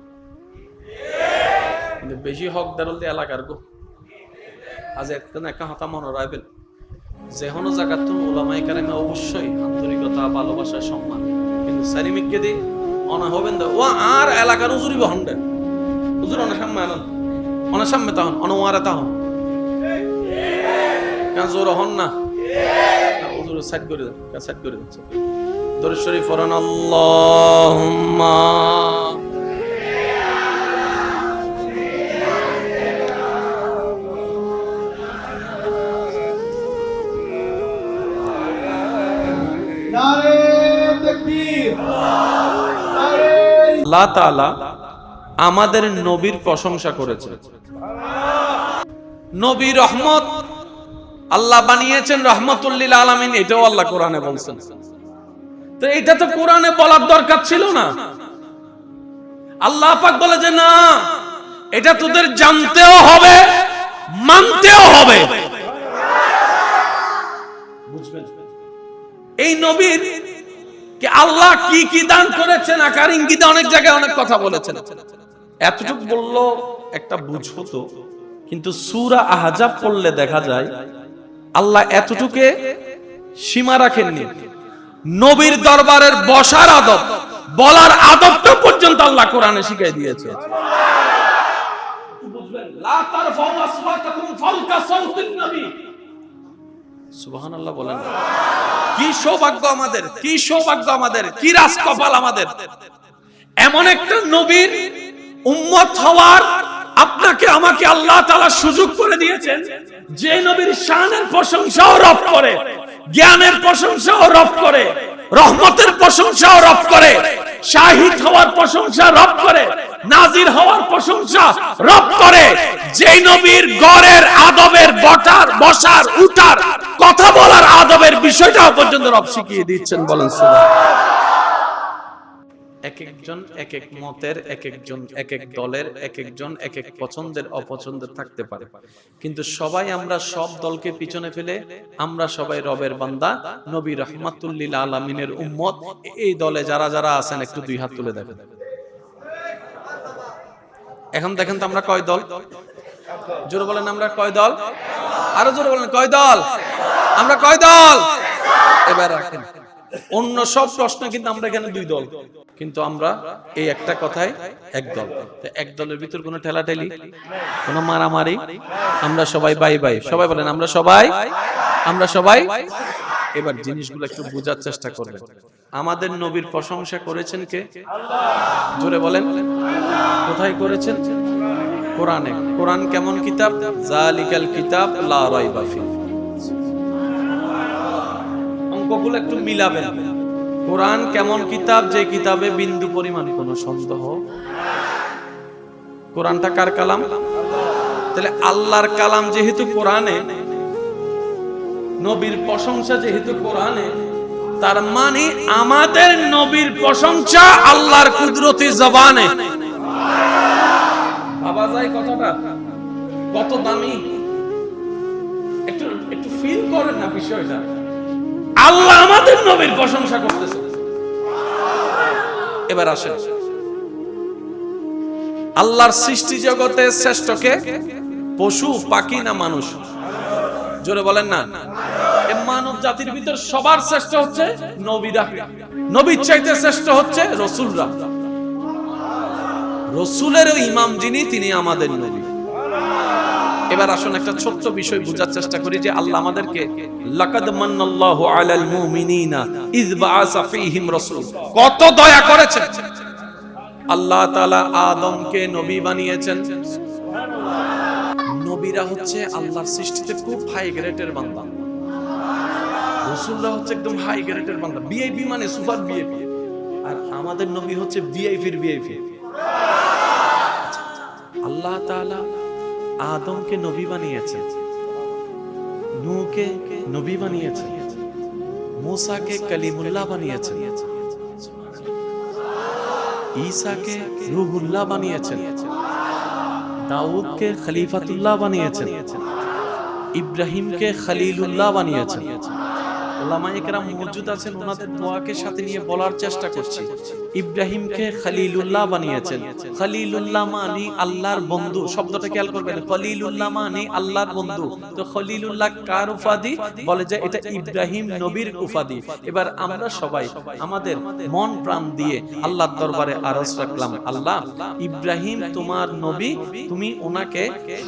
কিন্তু বেশি হক দারল দিয়ে এলাকার গো। আজ একটা হতা মনে রাখবেন, যে কোনো জায়গার ওলামায়ে কেরামে অবশ্যই আন্তরিকতা, ভালোবাসা, সম্মান, কিন্তু সারিমিককে দি অনা হবেন ও আর এলাকার উজুরি বহন দেন হুজুর অনেক সামনে আনন, অনেক সামনে তাহন, অনওয়ারে তাহন, কেন জোর হন না, হুজুর সাইড করে দেন, সাইড করে দেন। দরুদ শরীফ পড়েন, আল্লাহুম্মা আল্লাহ তাআলা আমাদের নবীর প্রশংসা করেছেন। নবী রহমত, আল্লাহ বানিয়েছেন রহমাতুল লিল আলামিন, এটাও আল্লাহ কোরআনে বলছেন। তো এটা তো কোরআনে বলার দরকার ছিল না। আল্লাহ পাক বলে যে না, এটা তোদের জানতেও হবে, মানতেও হবে। বুঝবেন এই নবীর কে আল্লাহ কি কি দান করেছেন, আকার ইঙ্গিতে অনেক জায়গায় অনেক কথা বলেছেন। এতটুকু বললো একটা বুঝ হতো, কিন্তু সূরা আহজাব পড়লে দেখা যায় আল্লাহ এতটুকে সীমা রাখেননি। নবীর দরবারের বসার আদব, বলার আদবটা পর্যন্ত আল্লাহ কোরআনে শিখিয়ে দিয়েছে। বুঝবেন, লা তারফাউ আসওয়াতাকুম ফাওকা সাওতিন নবী। সুবহানাল্লাহ বলেন। কি সৌভাগ্য আমাদের, কি সৌভাগ্য আমাদের, কি রাজকপাল আমাদের, এমন একটা নবীর উম্মত হওয়ার আপনাকে আমাকে আল্লাহ তাআলা সুযোগ করে দিয়েছেন, যে নবীর শানের প্রশংসাও রব করে, জ্ঞানের প্রশংসাও রব করে, রহমতের প্রশংসাও রব করে, শাহিদ হওয়ার প্রশংসা রব করে, নাজির হওয়ার প্রশংসা রব করে, যেই নবীর গড়ের আদবের বসার উঠার কথা বলার আদবের বিষয়টাও পর্যন্ত রব শিখিয়ে দিচ্ছেন। বলেন সুবহানাল্লাহ। এক একজন এক এক মতের, এক একজন এক এক দলের, এক একজন এক এক পছন্দের অপছন্দের থাকতে পারে, কিন্তু সবাই আমরা সব দলকে পিছনে ফেলে আমরা সবাই রবের বান্দা, নবী রহমাতুল লিল আলামিনের উম্মত। এই দলে যারা যারা আছেন একটু দুই হাত তুলে দেখেন। এখন দেখেন তো আমরা কয় দল? জোরে বলেন, আমরা কয় দল? আরো জোরে বলেন, কয় দল? আমরা কয় দল? এবার রাখেন, অন্য সব প্রশ্ন কিন্তু আমরা এখানে দুই দল, কিন্তু আমরা এই একটা কথায় এক দল। এক দলের ভিতর কোনো ঠেলাঠেলি, কোনো মারামারি, আমরা সবাই বাই বাই। সবাই বলেন, আমরা সবাই, আমরা সবাই। এবার জিনিসগুলো একটু বোঝার চেষ্টা করবেন। আমাদের নবীর প্রশংসা করেছেন কে? জোরে বলেন, কোথায় করেছেন? কোরআনে। কোরআন কেমন কিতাব? জালিকাল কিতাব লা রাইবা ফি। অঙ্কগুলো একটু মিলাবেন। কোরআন কেমন কিতাব? যে কিতাবে বিন্দু পরিমাণ কোনো সন্দেহ। কোরআনটা কার কালাম? তাহলে আল্লাহর কালাম যেহেতু কোরআনে, নবীর প্রশংসা যেহেতু কোরআনে, তার মানে আমাদের নবীর প্রশংসা আল্লাহর কুদরতি জবানে। ভাবা যায় কথাটা কত দামি? একটু একটু ফিল করেন না বিষয়টা। আল্লাহ আমাদের নবীর প্রশংসা করতেছে। এবার আসেন, আল্লাহর সৃষ্টি জগতে শ্রেষ্ঠ কে? পশু, পাখি না মানুষ? জোরে বলেন না। মানব জাতির ভিতর সবার শ্রেষ্ঠ হচ্ছে নবীরা। নবীর চাইতে শ্রেষ্ঠ হচ্ছে রাসূলরা। রাসূলেরও ইমাম যিনি, তিনি আমাদের নবী। এবার আসুন একটা ছোট্ট বিষয় বোঝার চেষ্টা করি যে আল্লাহ আমাদেরকে লাকাদ মান্নাল্লাহু আলাল মুমিনিনা ইয বাআসা ফীহিম রাসূল, কত দয়া করেছেন। আল্লাহ তাআলা আদমকে নবী বানিয়েছেন। নবীরা হচ্ছে আল্লাহর সৃষ্টিতে খুব হাই গ্রেডের বান্দা, রাসূলরা হচ্ছে একদম হাই গ্রেডের বান্দা, ভিআইপি মানে সুপার ভিআইপি। আর আমাদের নবী হচ্ছে ভিআইপির ভিআইপি। আল্লাহ তাআলা আদমকে নবী বানিয়েছেন, নূহকে নবী বানিয়েছেন, मूसाকে কলিমুল্লাহ বানিয়েছেন, ঈসাকে রূহুল্লাহ বানিয়েছেন, দাউদকে খলিফাতুল্লাহ বানিয়েছেন, ইব্রাহিমকে খলিলুল্লাহ বানিয়েছেন। ওলামায়ে কেরাম মওজুদ আছেন, ওনাদের দোয়াকে সাথে নিয়ে বলার চেষ্টা করছি। ইব্রাহিমকে খলিলুল্লাহ বানিয়েছেন। খলিলুল্লাহ মানে আল্লাহর বন্ধু, শব্দটা খেয়াল করবেন। খলিলুল্লাহ মানে আল্লাহর বন্ধু। তো খলিলুল্লাহ কার উপাধি? বলে যে এটা ইব্রাহিম নবীর উপাধি। এবার আমরা সবাই আমাদের মন প্রাণ দিয়ে আল্লাহর দরবারে আরজ রাখলাম, আল্লাহ ইব্রাহিম তোমার নবী, তুমি ওনাকে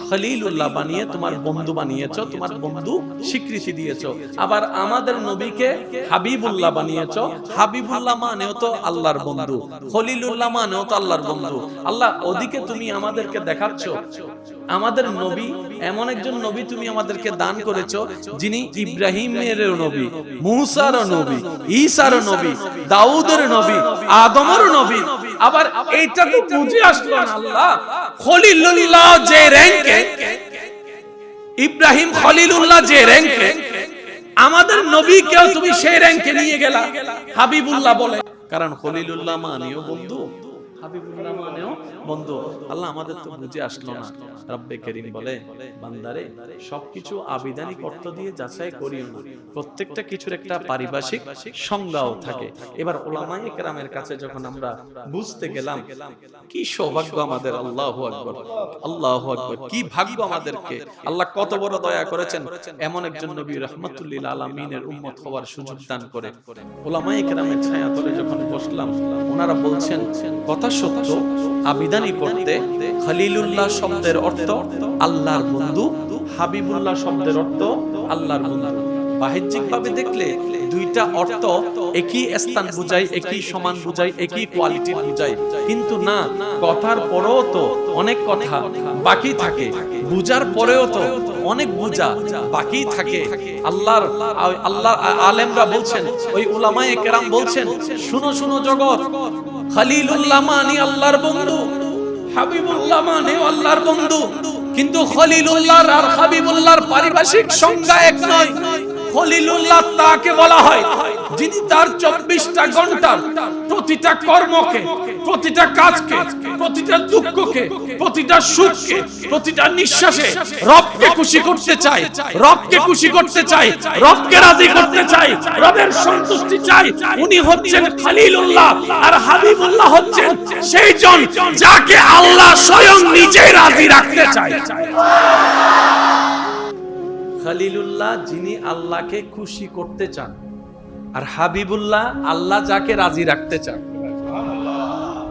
খলিলুল্লাহ বানিয়ে তোমার বন্ধু বানিয়েছো, তোমার বন্ধু স্বীকৃতি দিয়েছো। আবার আমাদের নবীকে হাবিবুল্লাহ বানিয়েছো। হাবিবুল্লাহ মানেও তো আল্লাহর বন্ধু, খলিলুল্লাহ মানেও তো আল্লাহর বন্ধু। আল্লাহ ওদিকে তুমি আমাদেরকে দেখাচ্ছ আমাদের নবী এমন একজন নবী তুমি আমাদেরকে দান করেছো, যিনি ইব্রাহিমের নবী, মুসার নবী, ঈসার নবী, দাউদের নবী, আদমের নবী। আবার এইটা তো বুঝে আসলো না আল্লাহ খলিলুল্লাহ যে র‍্যাঙ্কে, ইব্রাহিম খলিলুল্লাহ যে র‍্যাঙ্কে, আমাদের নবীকেও তুমি সেই র‍্যাঙ্কে নিয়ে গেলা হাবিবুল্লাহ বলে। কারণ খলিলুল্লাহ মানেও বন্ধু, হাবিবুল্লাহ মানেও বন্ধু। আল্লাহ আমাদের তো বুঝে আসলো না। রব্বে করিম বলে, বান্দারে সবকিছু আবিধানিক অর্থ দিয়ে যাচাই করিও না, প্রত্যেকটা কিছুর একটা পারিভাষিক সংজ্ঞাও থাকে। এবার উলামায়ে কেরামের কাছে যখন আমরা বুঝতে গেলাম, কি সৌভাগ্য আমাদের, আল্লাহু আকবার, আল্লাহু আকবার, কি ভাগ্য আমাদেরকে। আল্লাহ কত বড় দয়া করেছেন, এমন একজন নবী রাহমাতুল লিল আলামিনের উম্মত হওয়ার সুযোগ দান করে। উলামায়ে কেরামের ছায়াতলে যখন বসলাম, ওনারা বলছেন কথা সত্য, আবিধানিক অর্থে খলিলুল্লাহ শব্দের অর্থ আল্লাহর বন্ধু, হাবিবুল্লাহ শব্দের অর্থ আল্লাহর বন্ধু। বাহ্যিক ভাবে দেখলে দুইটা অর্থ একই স্থান বুঝায়, একই সমান বুঝায়, একই কোয়ালিটি বুঝায়, কিন্তু না, কথার পরেও তো অনেক কথা বাকি থাকে, বুঝার পরেও তো অনেক বুঝা বাকি থাকে। আল্লাহ আলেমরা বলছেন, ওই উলামায়ে কেরাম বলছেন, শুনো শুনো জগৎ, খলিলুল্লাহ মানে আল্লাহর বন্ধু, হাবিবুল্লাহ মানে আল্লাহর বন্ধু, কিন্তু খলিলুল্লাহ আর হাবিবুল্লাহর পারিভাষিক সংজ্ঞা এক নয়। খলিলুল্লাহ তাকে বলা হয় যিনি তার 24টা ঘন্টার প্রতিটা কর্মকে, প্রতিটা কাজকে, প্রতিটা দুঃখকে, প্রতিটা সুখকে, প্রতিটা নিঃশ্বাসে রবকে খুশি করতে চায়, রবকে খুশি করতে চায়, রবকে রাজি করতে চায়, রবের সন্তুষ্টি চায়। উনি হচ্ছেন খলিলুল্লাহ, আর হাবিবুল্লাহ হচ্ছেন সেই জন যাকে আল্লাহ স্বয়ং নিজে রাজি রাখতে চায়। খলিলুল্লাহ যিনি আল্লাহকে খুশি করতে চান, আর হাবিবুল্লাহ আল্লাহ যাকে রাজি রাখতে চান।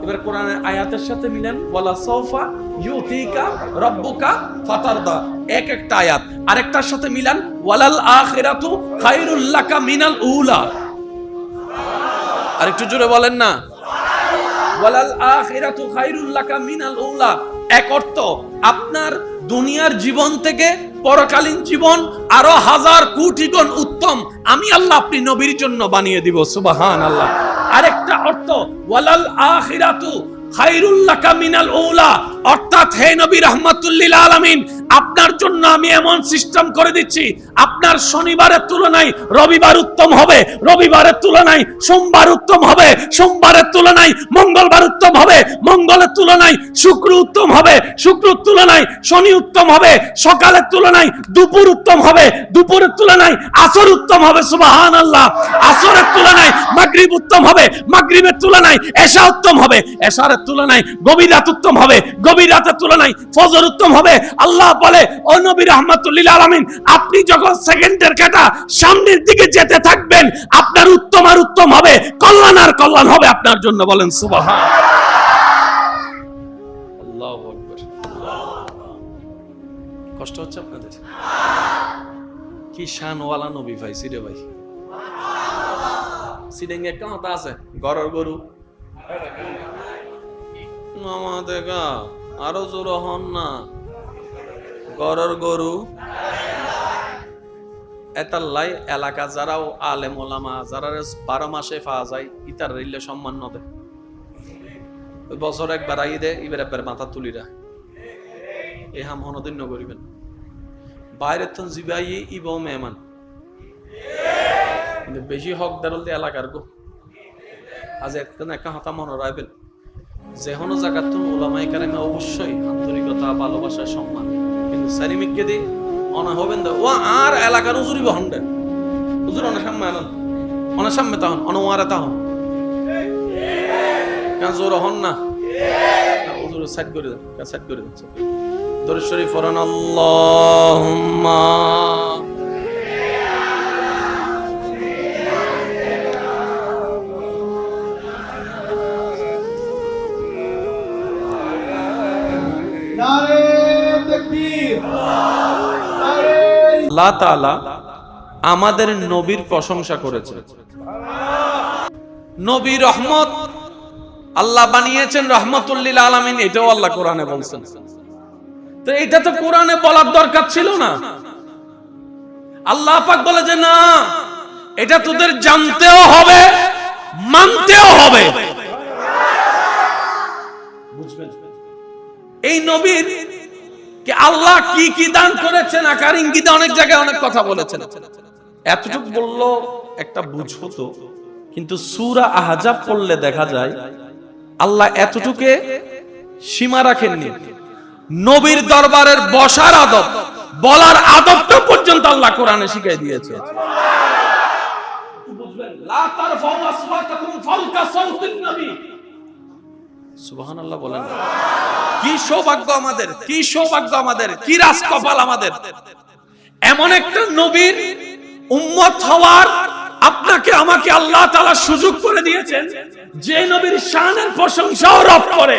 এবার কোরআনের আয়াতের সাথে মিলেন, ওয়ালা সাউফা ইউতিকা রাব্বুকা ফাতারদা, এক একটা আয়াত আরেকটার সাথে মিলান, ওয়ালাল আখিরাতু খায়রুল লাকা মিনাল উলা। আর একটু জোরে বলেন না, ওয়ালাল আখিরাতু খায়রুল লাকা মিনাল উলা। এক অর্থ আপনার দুনিয়ার জীবন থেকে পরকালীন জীবন আরো 1000 কোটি গুণ উত্তম আমি আল্লাহ আপনি নবীর জন্য বানিয়ে দিব, সুবহানাল্লাহ। আরেকটা অর্থ ওয়ালাল আখিরাতু খায়রুল লাকা মিনাল উলা, অর্থাৎ হে নবী রাহমাতুল লিল আলামিন, আপনার জন্য আমি এমন সিস্টেম করে দিচ্ছি, আপনার শনিবারের তুলনায় রবিবার উত্তম হবে, রবিবারের তুলনায় সোমবার উত্তম হবে, সোমবারের তুলনায় মঙ্গলবার উত্তম হবে, মঙ্গলের তুলনায় শুক্র উত্তম হবে, শুক্রের তুলনায় শনি উত্তম হবে, সকালের তুলনায় দুপুর উত্তম হবে, দুপুরের তুলনায় আসর উত্তম হবে, সুবহানাল্লাহ। আসরের তুলনায় মাগরিব উত্তম হবে, মাগরিবের তুলনায় এশা উত্তম হবে, এশার তুলনায় গভীর রাত উত্তম হবে, গভীর রাতের তুলনায় ফজর উত্তম হবে। আল্লাহ বলে, ও নবী রাহমাতুল লিল আলামিন, আপনি যখন সেকেন্ডের কাঁটা সামনের দিকে যেতে থাকবেন, আপনার উত্তম আর উত্তম হবে, কল্যাণ আর কল্যাণ হবে আপনার জন্য। বলেন সুবহানাল্লাহ। আল্লাহু আকবার। কষ্ট হচ্ছে আপনাদের? কি শানওয়ালা নবী পাইছি রে ভাই। সিডেঙ্গে একটা কথা আছে, গরর গরু মামা দেখা আরো জোর হন না, গরর গরু। এতাল্লাই এলাকা যারাও আলেম ওলামা যারা 12 মাসে পাওয়া যায়, ইতার রিলে সম্মান নদে, বছর একবার আই দে, এবার একবার মাথা তুলিরা এ হাম হনদিন করিবেন। বাইরের তন জিবাই ইব মেহমান, কিন্তু বেশি হকদার হলে এলাকার গো। আজ একটা হতা মনে রাখবেন, যে কোনো জায়গার তো ওলামায়ে কেরামে অবশ্যই আন্তরিকতা, ভালোবাসা, সম্মান, কিন্তু সারিমিককে দি অনা হবেন ও আর এলাকার উজুরি বহন্ডেন হুজুর অনেক সামনে আনন্দ অনেক সামনে তখন অনওয়ারা তখন কেন জোর হন না হুজুর সাইড করে দেন সাইড করে দিচ্ছে দরুদ শরীফ পড়েন আল্লাহুম্মা আল্লাহ তাআলা আমাদের নবীর প্রশংসা করেছেন। নবী রহমত আল্লাহ বানিয়েছেন রহমাতুল লিল আলামিন, এটাও আল্লাহ কোরআনে বলছেন। তো এটা তো কোরআনে বলার দরকার ছিল না। আল্লাহ পাক বলে যে না, এটা তোদের জানতেও হবে মানতেও হবে। বুঝবেন এই নবীর কে আল্লাহ কি কি দান করেছেন আকার ইঙ্গিতে অনেক জায়গায় অনেক কথা বলেছেন। এতটুকু বললো একটা বুঝো তো, কিন্তু সূরা আহজাব পড়লে দেখা যায় আল্লাহ এতটুকে সীমা রাখেননি। নবীর দরবারের বসার আদব, বলার আদবটা পর্যন্ত আল্লাহ কোরআনে শিখিয়ে দিয়েছে। লা তারফাউ আসওয়াতাকুম ফাওকা সাওতিন নবী। সুবহানাল্লাহ বলেন। কি সৌভাগ্য আমাদের, কি সৌভাগ্য আমাদের, কি রাজকপাল আমাদের, এমন একটা নবীর উম্মত হওয়ার আপনাকে আমাকে আল্লাহ তাআলা সুযোগ করে দিয়েছেন। যে নবীর শানের প্রশংসাও রব করে,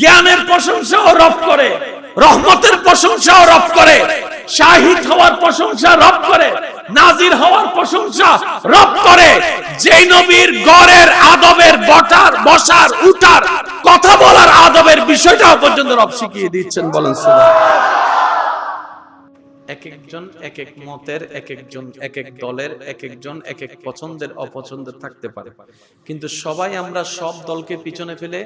জ্ঞানের প্রশংসাও রব করে, রহমতের প্রশংসাও রব করে, শাহিদ হওয়ার প্রশংসা রব করে, নাজির হওয়ার প্রশংসা রব করে। যে নবীর গড়ের আদবের বসার উঠার কথা বলার আদবের বিষয়টাও পর্যন্ত রব শিখিয়ে দিচ্ছেন। বলেন সুবহানাল্লাহ। এক একজন এক এক মতের, এক একজন এক এক দলের, এক একজন এক এক পছন্দের অপছন্দের থাকতে পারে, কিন্তু সবাই আমরা সব দলকে পিছনে ফেলে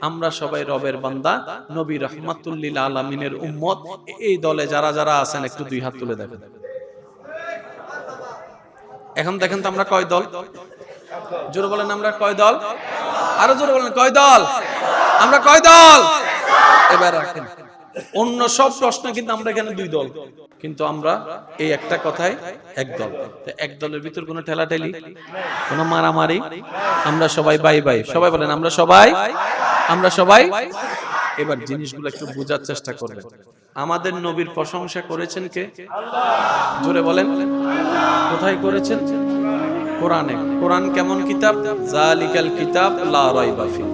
আমরা সবাই রবের বান্দা, নবী রাহমাতুল লিল আলামিনের উম্মত। এই দলে যারা যারা আছেন একটু দুই হাত তুলে দেখেন। এখন দেখেন তো আমরা কয় দল? জোরে বলেন আমরা কয় দল? আরো জোরে বলেন কয় দল? আমরা কয় দল? এবার রাখেন অন্য সব প্রশ্ন কিন্তু আমরা এখানে দুই দল, কিন্তু আমরা এই একটা কথায় এক দল। এক দলের ভিতর কোনো ঠেলাঠেলি, কোনো মারামারি, আমরা সবাই বাই বাই। সবাই বলেন আমরা সবাই। এবার জিনিসগুলো একটু বোঝার চেষ্টা করবেন। আমাদের নবীর প্রশংসা করেছেন কে? জোরে বলেন। কোথায় করেছেন? কোরআনে। কোরআন কেমন কিতাব? জালিকাল কিতাব লা রাইবা ফিহি।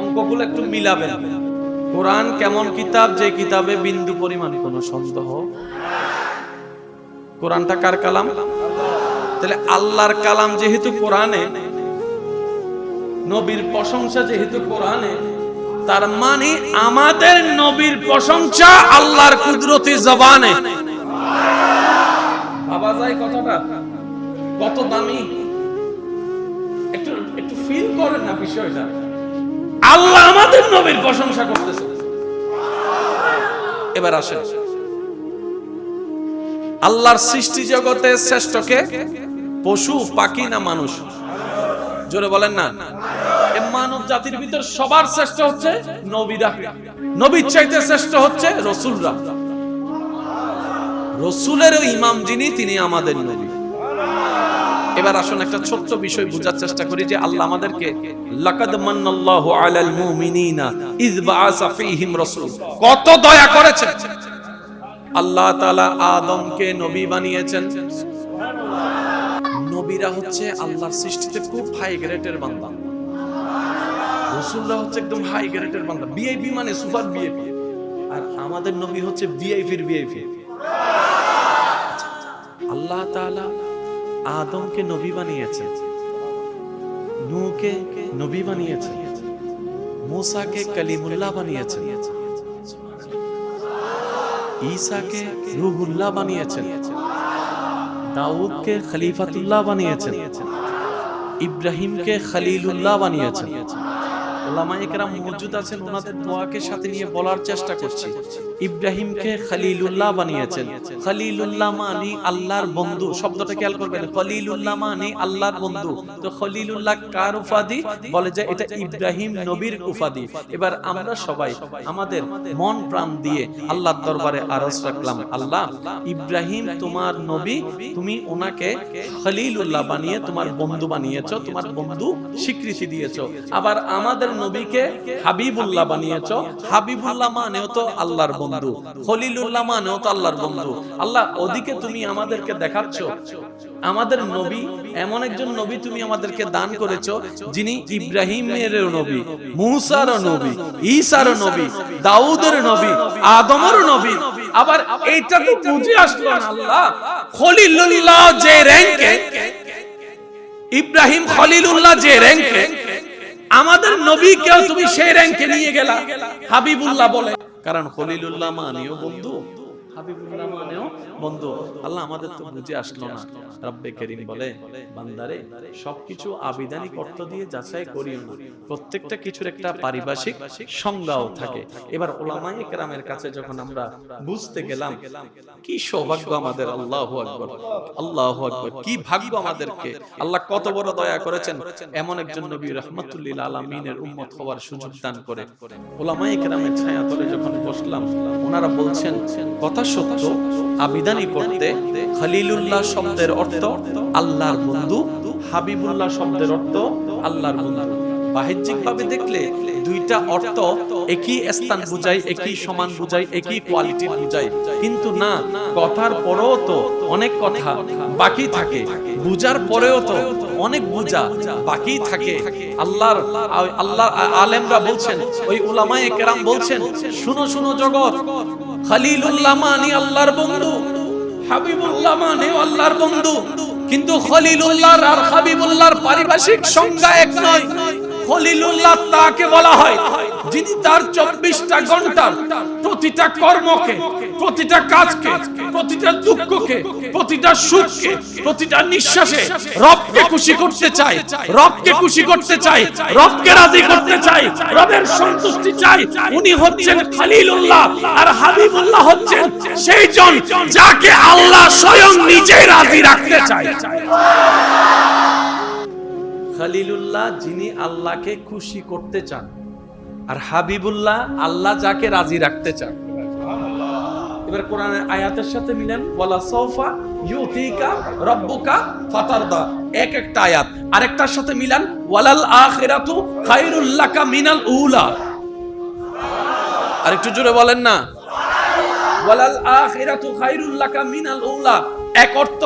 অঙ্কগুলো একটু মিলাবেন। কোরআন কেমন কিতাব? যে কিতাবে বিন্দু পরিমাণ কোনো সন্দেহ। কোরআনটা কার কালাম? তাহলে আল্লাহর কালাম যেহেতু কোরআনে, নবীর প্রশংসা যেহেতু কোরআনে, তার মানে আমাদের নবীর প্রশংসা আল্লাহর কুদরতি জবানে। ভাবা যায় কথাটা কত দামি? একটু ফিল করেন না বিষয়টা। আল্লাহ আমাদের নবীর প্রশংসা করতেছে। এবার আসেন, আল্লাহর সৃষ্টি জগতে শ্রেষ্ঠ কে? পশু, পাখি না মানুষ? জোরে বলেন না। মানব জাতির ভিতর সবার শ্রেষ্ঠ হচ্ছে নবীরা। নবীর চাইতে শ্রেষ্ঠ হচ্ছে রাসূলরা। রাসূলের ইমাম যিনি, তিনি আমাদের নবী। এবার আসুন একটা ছোট্ট বিষয় বোঝার চেষ্টা করি যে আল্লাহ আমাদেরকে লাকাদ মান্নাল্লাহু আলাল মুমিনিনা ইয বাআসা ফীহিম রাসূল, কত দয়া করেছেন। আল্লাহ তাআলা আদমকে নবী বানিয়েছেন। নবীরা হচ্ছে আল্লাহর সৃষ্টিতে খুব হাই গ্রেডের বান্দা, রাসূলরা হচ্ছে একদম হাই গ্রেডের বান্দা, ভিআইপি মানে সুপার ভিআইপি। আর আমাদের নবী হচ্ছে ভিআইপির ভিআইপি। আল্লাহ তাআলা আদমকে নবী বানিয়েছেন, নূহকে নবী বানিয়েছেন, मूसाকে কলিমুল্লাহ বানিয়েছেন, ঈসাকে রূহুল্লাহ বানিয়েছেন, দাউদকে খলিফাতুল্লাহ বানিয়েছেন, ইব্রাহিমকে খলিলুল্লাহ বানিয়েছেন, উলামায়ে কেরাম মওজুদ আছেন, ওনাদের দোয়াকে সাথে নিয়ে বলার চেষ্টা করছি। ইব্রাহিমকে খলিলুল্লাহ বানিয়েছেন। খলিলুল্লাহ মানে আল্লাহর বন্ধু, শব্দটা খেয়াল করবেন। খলিলুল্লাহ মানে আল্লাহর বন্ধু। তো খলিলুল্লাহ কার উপাধি? বলে যে এটা ইব্রাহিম নবীর উপাধি। এবার আমরা সবাই আমাদের মন প্রাণ দিয়ে আল্লাহর দরবারে আরজ রাখলাম, আল্লাহ ইব্রাহিম তোমার নবী, তুমি ওনাকে খলিলুল্লাহ বানিয়ে তোমার বন্ধু বানিয়েছো, তোমার বন্ধু স্বীকৃতি দিয়েছো। আবার আমাদের নবীকে হাবিবুল্লাহ বানিয়েছো। হাবিবুল্লাহ মানেও তো আল্লাহর বন্ধু, খলিলুল্লাহ মানেও তো আল্লাহর বন্ধু। আল্লাহ ওদিকে তুমি আমাদেরকে দেখাচ্ছ আমাদের নবী এমন একজন নবী তুমি আমাদেরকে দান করেছো, যিনি ইব্রাহিমেরও নবী, মূসারও নবী, ঈসারও নবী, দাউদের নবী, আদমের নবী। আবার এইটা তো বুঝে আসলো না আল্লাহ খলিলুল্লাহ যে র‍্যাঙ্কে, ইব্রাহিম খলিলুল্লাহ যে র‍্যাঙ্কে, আমাদের নবীকেও তুমি সেই র‍্যাঙ্কে নিয়ে গেলা হাবিবুল্লাহ বলে। কারণ খলিলুল্লাহ মানেও বন্ধু, হাবিবুল্লাহ মানেও বন্ধু। আল্লাহ আমাদের তো বুঝে আসলো না। রব্বে করিম বলে, বান্দারে সবকিছু আবিধানিক অর্থ দিয়ে যাচাই করিও না, প্রত্যেকটা কিছুর একটা পারিভাষিক সংজ্ঞাও থাকে। এবার উলামায়ে কেরামের কাছে যখন আমরা বুঝতে গেলাম, কি সৌভাগ্য আমাদের, আল্লাহু আকবার, আল্লাহু আকবার, কি ভাগ্য আমাদেরকে। আল্লাহ কত বড় দয়া করেছেন, এমন একজন নবী রাহমাতুল লিল আলামিনের উম্মত হওয়ার সুযোগ দান করে। উলামায়ে কেরামের ছায়াতলে যখন বসলাম, ওনারা বলছেন কথা সত্য, আবিধানিক অর্থে খলিলুল্লাহ শব্দের অর্থ আল্লাহর বন্ধু, হাবিবুল্লাহ শব্দের অর্থ আল্লাহর বন্ধু। বাহ্যিক ভাবে দেখলে দুইটা অর্থ একই স্থান বুঝায়, একই সমান বুঝায়, একই কোয়ালিটি বুঝায়, কিন্তু না, কথার পরেও তো অনেক কথা বাকি থাকে, বুঝার পরেও তো অনেক বুঝা বাকি থাকে। আল্লাহর আলেমরা বলছেন, ওই উলামায়ে কেরাম বলছেন, শুনো শুনো জগৎ, খলিলুল্লাহ মানে আল্লাহর বন্ধু, হাবিবুল্লাহ মানে আল্লাহর বন্ধু, কিন্তু খলিলুল্লাহ আর হাবিবুল্লাহর পারিভাষিক সংজ্ঞা এক নয়। খলিলুল্লাহ তাকে বলা হয় যিনি তার 24টা ঘন্টার প্রতিটা কর্মকে, প্রতিটা কাজকে, প্রতিটা দুঃখকে, প্রতিটা সুখকে, প্রতিটা নিঃশ্বাসে রবকে খুশি করতে চায়, রবকে খুশি করতে চায়, রবকে রাজি করতে চায়, রবের সন্তুষ্টি চায়। উনি হচ্ছেন খলিলুল্লাহ, আর হাবিবুল্লাহ হচ্ছেন সেই জন যাকে আল্লাহ স্বয়ং নিজে রাজি রাখতে চায়। খলিলুল্লাহ যিনি আল্লাহকে খুশি করতে চান, আর হাবিবুল্লাহ আল্লাহ যাকে রাজি রাখতে চান। এবার কোরআনের আয়াতের সাথে মিলেন, ওয়ালা সাউফা ইউতিকা রাব্বুকা ফাতারদা, এক একটা আয়াত আরেকটার সাথে মিলান, ওয়ালাল আখিরাতু খায়রুল লাকা মিনাল উলা। আরেকটু জোরে বলেন না, ওয়ালাল আখিরাতু খায়রুল লাকা মিনাল উলা। এক অর্থ,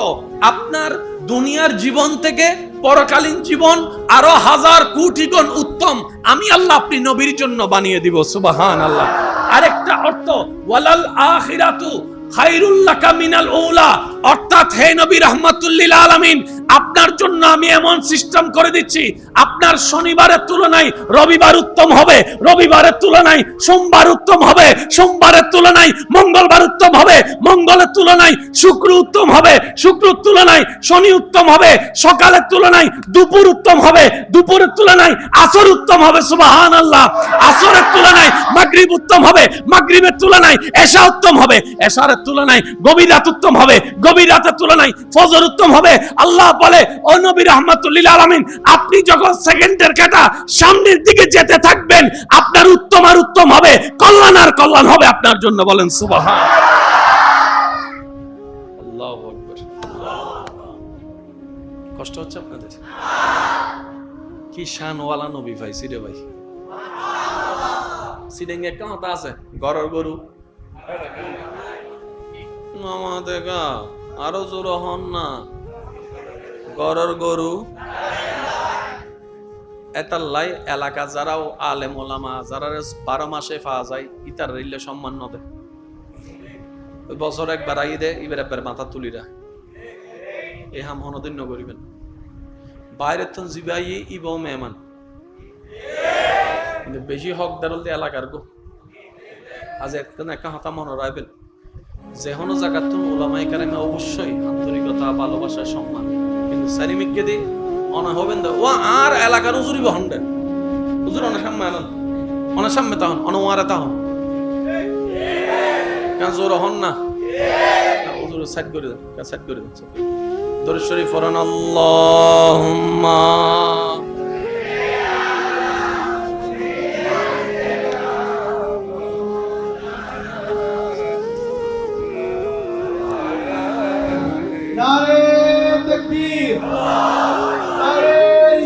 আপনার দুনিয়ার জীবন থেকে পরকালীন জীবন আরো হাজার কোটি গুণ উত্তম আমি আল্লাহ আপনি নবীর জন্য বানিয়ে দিব, সুবহানাল্লাহ। আরেকটা অর্থ, ওয়ালাল আখিরাতু খায়রুল লাকা মিনাল উলা, অর্থাৎ হে নবী রাহমাতুল লিল আলামিন, আপনার জন্য আমি এমন সিস্টেম করে দিচ্ছি, আপনার শনিবারের তুলনায় রবিবার উত্তম হবে, রবিবারের তুলনায় সোমবার উত্তম হবে, সোমবারের তুলনায় মঙ্গলবার উত্তম হবে, মঙ্গলের তুলনায় শুক্র উত্তম হবে, শুক্রের তুলনায় শনি উত্তম হবে, সকালের তুলনায় দুপুর উত্তম হবে, দুপুরের তুলনায় আসর উত্তম হবে, সুবহানাল্লাহ। আসরের তুলনায় মাগরিব উত্তম হবে, মাগরিবের তুলনায় এশা উত্তম হবে, এশার তুলনায় গভীর রাত উত্তম হবে, গভীর রাতের তুলনায় ফজর উত্তম হবে। আল্লাহ বলে, ও নবী রাহমাতুল লিল আলামিন, আপনি যখন সেকেন্ডের কাঁটা সামনের দিকে যেতে থাকবেন, আপনার উত্তম আর উত্তম হবে, কল্যাণ আর কল্যাণ হবে আপনার জন্য। বলেন সুবহানাল্লাহ। আল্লাহু আকবার। কষ্ট হচ্ছে আপনাদের? কি শানওয়ালা নবী পাইছি রে ভাই। সিডেঙ্গে একটা কথা আছে, গরর গরু দেখা আরো জোর হন না, গরর গরু এতাল্লাই এলাকা যারাও আলেম ওলামা যারা 12 মাসে পাওয়া যায়, ইতার রিলে সম্মান নদে, বছর একবার আই দে, এবার একবার মাথা তুলিরা এ হাম হনদিন নগরিবেন বাইরে তো জিবাই ইবো মেহমান, কিন্তু বেশি হক দারল দিয়ে এলাকার গো। আজ একটা হতা মনে রাখবেন, যে কোনো জায়গার তো ওলামায়ে কেরামে অবশ্যই আন্তরিকতা, ভালোবাসা, সম্মান, কিন্তু সারিমিককে দি অনা হবেন ও আর এলাকার উজুরি বহন্ডে হুজুর অনেক সামনে আনন্দ অনেক সামনে তখন অনমারা তখন কেন জোর হন না হুজুর সাইড করে দেন সাইড করে দিচ্ছে দরুদ শরীফ পড়েন আল্লাহুম্মা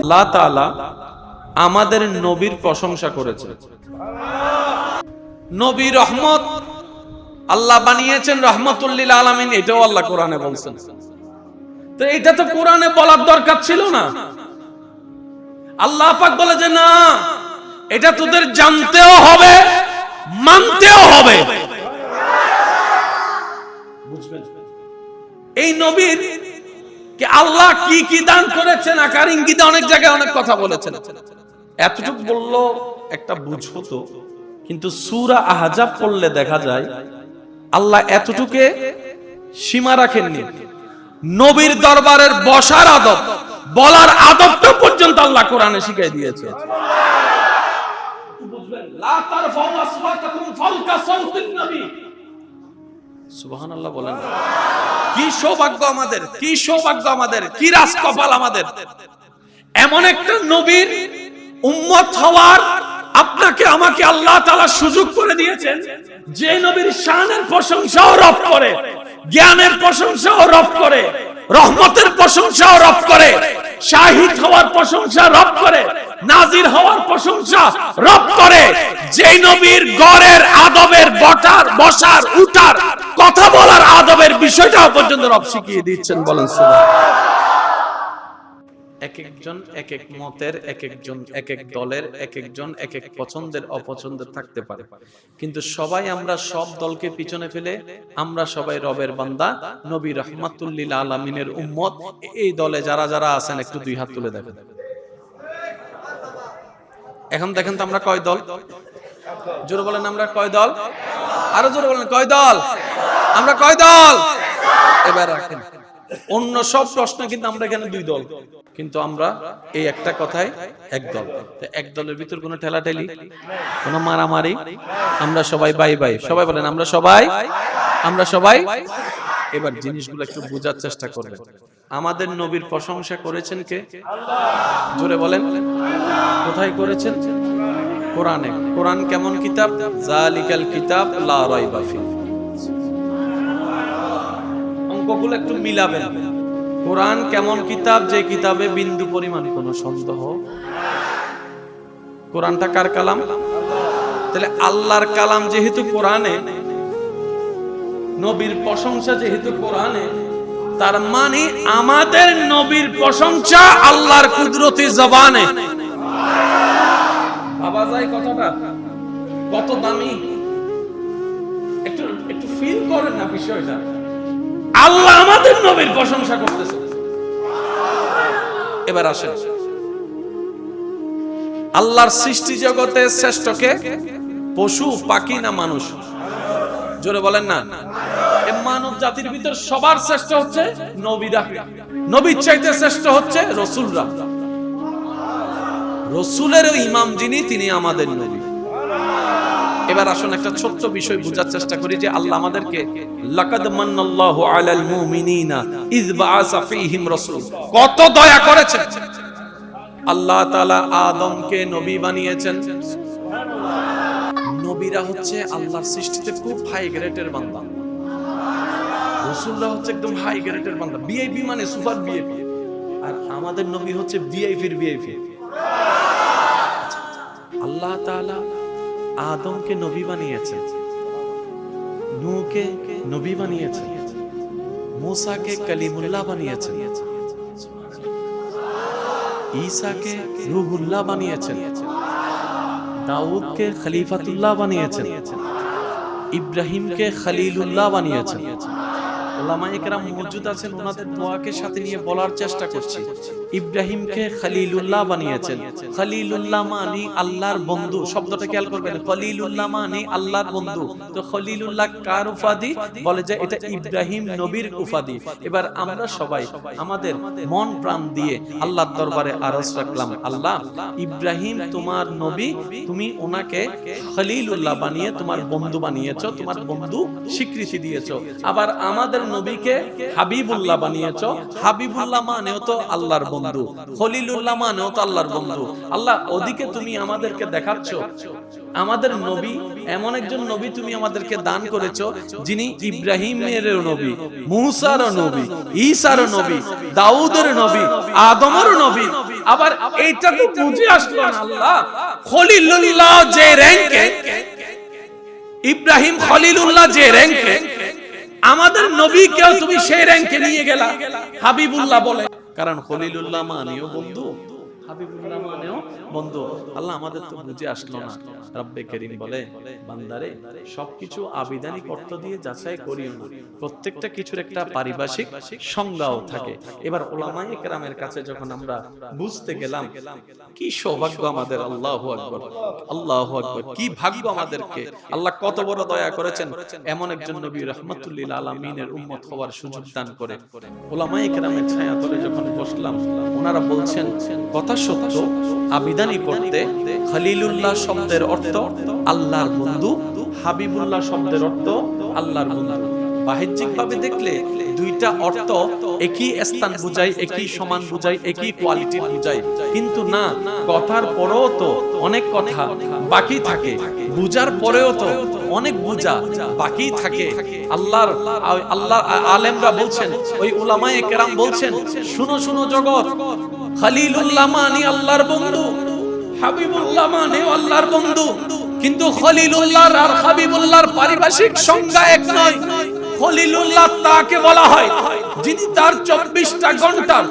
আল্লাহ তাআলা আমাদের নবীর প্রশংসা করেছে। নবী রহমত, আল্লাহ বানিয়েছেন রহমতুল লিল আলামিন, এটাও আল্লাহ কোরআনে বলছেন। তো এটা তো কোরআনে বলার দরকার ছিল না। আল্লাহ পাক বলে যে না, এটা তোদের জানতেও হবে, মানতেও হবে। বুঝবেন এই নবীর কে আল্লাহ কি কি দান করেছেন, আকার ইঙ্গিতে অনেক জায়গায় অনেক কথা বলেছেন। এতটুকু বললো একটা বুঝো তো, কিন্তু সূরা আহজাব পড়লে দেখা যায় আল্লাহ এতটুকে সীমা রাখেননি। নবীর দরবারের বসার আদব, বলার আদবটা পর্যন্ত আল্লাহ কোরআনে শিখিয়ে দিয়েছে। বুঝবেন লা তারফাউ আসওয়াতাকুম ফাওকা সাওতিন নবী। সুবহানাল্লাহ বলেন। কি সৌভাগ্য আমাদের, কি সৌভাগ্য আমাদের, কি রাজকপাল আমাদের, এমন একটা নবীর উম্মত হওয়ার আপনাকে আমাকে আল্লাহ তাআলা সুযোগ করে দিয়েছেন, যে নবীর শানের প্রশংসাও রব করে, জ্ঞানের প্রশংসাও রব করে, রহমতের প্রশংসাও রব করে, শাহিদ হওয়ার প্রশংসা রব করে, নাজির হওয়ার প্রশংসা রব করে, যেই নবীর গড়ের আদবের বসার উঠার কথা বলার আদবের বিষয়টাও পর্যন্ত রব শিখিয়ে দিচ্ছেন। বলেন সুবহানাল্লাহ। এক একজন এক এক মতের, এক একজন এক এক দলের, এক একজন এক এক পছন্দের অপছন্দের থাকতে পারে, কিন্তু সবাই আমরা সব দলকে পিছনে ফেলে আমরা সবাই রবের বান্দা, নবী রাহমাতুল লিল আলামিনের উম্মত। এই দলে যারা যারা আছেন একটু দুই হাত তুলে দেখেন। এখন দেখেন তো আমরা কয় দল? জোরে বলেন আমরা কয় দল? আরো জোরে বলেন কয় দল? আমরা কয় দল? এবার রাখেন অন্য সব প্রশ্ন কিন্তু আমরা এখানে দুই দল, কিন্তু আমরা এই একটা কথায় এক দল। এক দলের ভিতর কোনো ঠেলাঠেলি, কোনো মারামারি, আমরা সবাই বাই বাই। সবাই বলেন আমরা সবাই, আমরা সবাই। এবার জিনিসগুলো একটু বোঝার চেষ্টা করবেন। আমাদের নবীর প্রশংসা করেছেন কে? জোরে বলেন কোথায় করেছেন? কোরআনে। কোরআন কেমন কিতাব? জালিকাল কিতাব লা রাইবা ফিহি। অঙ্কগুলো একটু মিলাবেন। কোরআন কেমন কিতাব? যে কিতাবে বিন্দু পরিমাণ কোনো সন্দেহ। কোরআনটা কার কালাম? তাহলে আল্লাহর কালাম যেহেতু কোরআনে, নবীর প্রশংসা যেহেতু কোরআনে, তার মানে আমাদের নবীর প্রশংসা আল্লাহর কুদরতি জবানে। ভাবা যায় কথাটা কত দামি? একটু একটু ফিল করেন না বিষয়টা। আল্লাহ আমাদের নবীর প্রশংসা করতেছে। এবার আসেন, আল্লাহর সৃষ্টি জগতে শ্রেষ্ঠ কে? পশু, পাখি না মানুষ? জোরে বলেন না। মানব জাতির ভিতর সবার শ্রেষ্ঠ হচ্ছে নবীরা। নবীর চাইতে শ্রেষ্ঠ হচ্ছে রাসূলরা। রাসূলেরও ইমাম যিনি, তিনি আমাদের নবী। এবার আসুন একটা ছোট্ট বিষয় বোঝার চেষ্টা করি যে আল্লাহ আমাদেরকে লাকাদ মান্নাল্লাহু আলাল মুমিনিনা ইয বাআসা ফীহিম রাসূল, কত দয়া করেছেন। আল্লাহ তাআলা আদমকে নবী বানিয়েছেন। নবীরা হচ্ছে আল্লাহর সৃষ্টিতে খুব হাই গ্রেডের বান্দা, রাসূলরা হচ্ছে একদম হাই গ্রেডের বান্দা, ভিআইপি মানে সুপার ভিআইপি। আর আমাদের নবী হচ্ছে ভিআইপির ভিআইপি। আল্লাহ তাআলা আদমকে নবী বানিয়েছেন, নূহকে নবী বানিয়েছেন, मूसाকে কলিমুল্লাহ বানিয়েছেন, ঈসাকে রূহুল্লাহ বানিয়েছেন, দাউদকে খলিফাতুল্লাহ বানিয়েছেন, ইব্রাহিমকে খলিলুল্লাহ বানিয়েছেন। উলামায়ে কেরাম মওজুদ আছেন, ওনাদের দোয়াকে সাথে নিয়ে বলার চেষ্টা করছি। ইব্রাহিমকে খলিলুল্লাহ বানিয়েছেন। খলিলুল্লাহ মানে আল্লাহর বন্ধু, শব্দটা খেয়াল করবেন। খলিলুল্লাহ মানে আল্লাহর বন্ধু। তো খলিলুল্লাহ কার উপাধি? বলে যে এটা ইব্রাহিম নবীর উপাধি। এবার আমরা সবাই আমাদের মন প্রাণ দিয়ে আল্লাহর দরবারে আরজ রাখলাম, আল্লাহ ইব্রাহিম তোমার নবী, তুমি ওনাকে খলিলুল্লাহ বানিয়ে তোমার বন্ধু বানিয়েছো, তোমার বন্ধু স্বীকৃতি দিয়েছো। আবার আমাদের নবীকে হাবিবুল্লাহ বানিয়েছো। হাবিবুল্লাহ মানেও তো আল্লাহর বন্ধু, খলিলুল্লাহ মানেও তো আল্লাহর বন্ধু। আল্লাহ ওদিকে তুমি আমাদেরকে দেখাচ্ছ আমাদের নবী এমন একজন নবী তুমি আমাদেরকে দান করেছো, যিনি ইব্রাহিমের নবী, মূসার নবী, ঈসার নবী, দাউদের নবী, আদমের নবী। আবার এইটা তো বুঝে আসলো না আল্লাহ খলিলুল্লাহ যে র‍্যাঙ্কে, ইব্রাহিম খলিলুল্লাহ যে র‍্যাঙ্কে, আমাদের নবীকেও তুমি সেই র‍্যাঙ্কে নিয়ে গেলা হাবিবুল্লাহ বলে। কারণ খলিলুল্লাহ মানেও বন্ধু, হাবিবুল্লাহ মানেও বন্ধু। আল্লাহ আমাদের তো বুঝে আসলো না। রব্বে করিম বলে, বান্দারে সবকিছু আবিধানিক অর্থ দিয়ে যাচাই করিও না, প্রত্যেকটা কিছুর একটা পারিভাষিক সংজ্ঞাও থাকে। এবার উলামায়ে কেরামের কাছে যখন আমরা বুঝতে গেলাম, কি সৌভাগ্য আমাদের, আল্লাহু আকবার, আল্লাহু আকবার, কি ভাগ্য আমাদেরকে। আল্লাহ কত বড় দয়া করেছেন, এমন একজন নবী রাহমাতুল লিল আলামিনের উম্মত হওয়ার সুযোগ দান করে। উলামায়ে কেরামের ছায়াতলে যখন বসলাম, ওনারা বলছেন কথা সত্য, আবিধানিক করতে খলিলুল্লাহ শব্দের অর্থ আল্লাহর বন্ধু, হাবিবুল্লাহ শব্দের অর্থ আল্লাহর বন্ধু। বাহ্যিক ভাবে দেখলে দুইটা অর্থ একই স্থান বুঝায়, একই সমান বুঝায়, একই কোয়ালিটি বুঝায়, কিন্তু না, কথার পরেও তো অনেক কথা বাকি থাকে, বুঝার পরেও তো অনেক বুঝা বাকি থাকে। আল্লাহর আলেমরা বলছেন, ওই উলামায়ে কেরাম বলছেন, শুনো শুনো জগৎ, খলিলুল্লাহ মানে আল্লাহর বন্ধু, হাবিবুল্লাহ মানে আল্লাহর বন্ধু, কিন্তু খলিলুল্লাহ আর হাবিবুল্লাহর পারিভাষিক সংজ্ঞা এক নয়। খলিলুল্লাহ তাকে বলা হয় যিনি তার 24টা ঘন্টার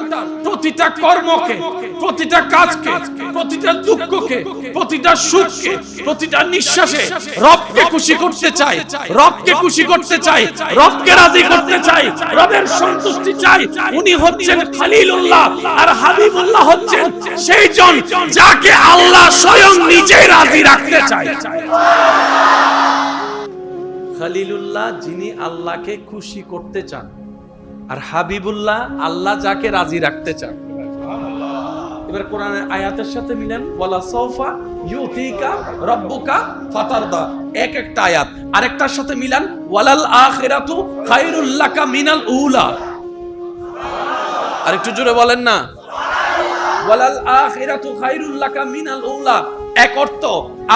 প্রতিটা কর্মকে, প্রতিটা কাজকে, প্রতিটা দুঃখকে, প্রতিটা সুখকে, প্রতিটা নিঃশ্বাসে রবকে খুশি করতে চায়, রবকে খুশি করতে চায়, রবকে রাজি করতে চায়, রবের সন্তুষ্টি চায়। উনি হচ্ছেন খলিলুল্লাহ, আর হাবিবুল্লাহ হচ্ছেন সেই জন যাকে আল্লাহ স্বয়ং নিজে রাজি রাখতে চায়। খলিলুল্লাহ যিনি আল্লাহকে খুশি করতে চান, আর হাবিবুল্লাহ আল্লাহ যাকে রাজি রাখতে চান। এবার কোরআনের আয়াতের সাথে মিলেন, ওয়ালা সাউফা ইউতিকা রাব্বুকা ফাতারদা, এক একটা আয়াত আরেকটার সাথে মিলান, ওয়ালাল আখিরাতু খায়রুল লাকা মিনাল উলা। আরেকটু জোরে বলেন না, ওয়ালাল আখিরাতু খায়রুল লাকা মিনাল উলা। এক অর্থ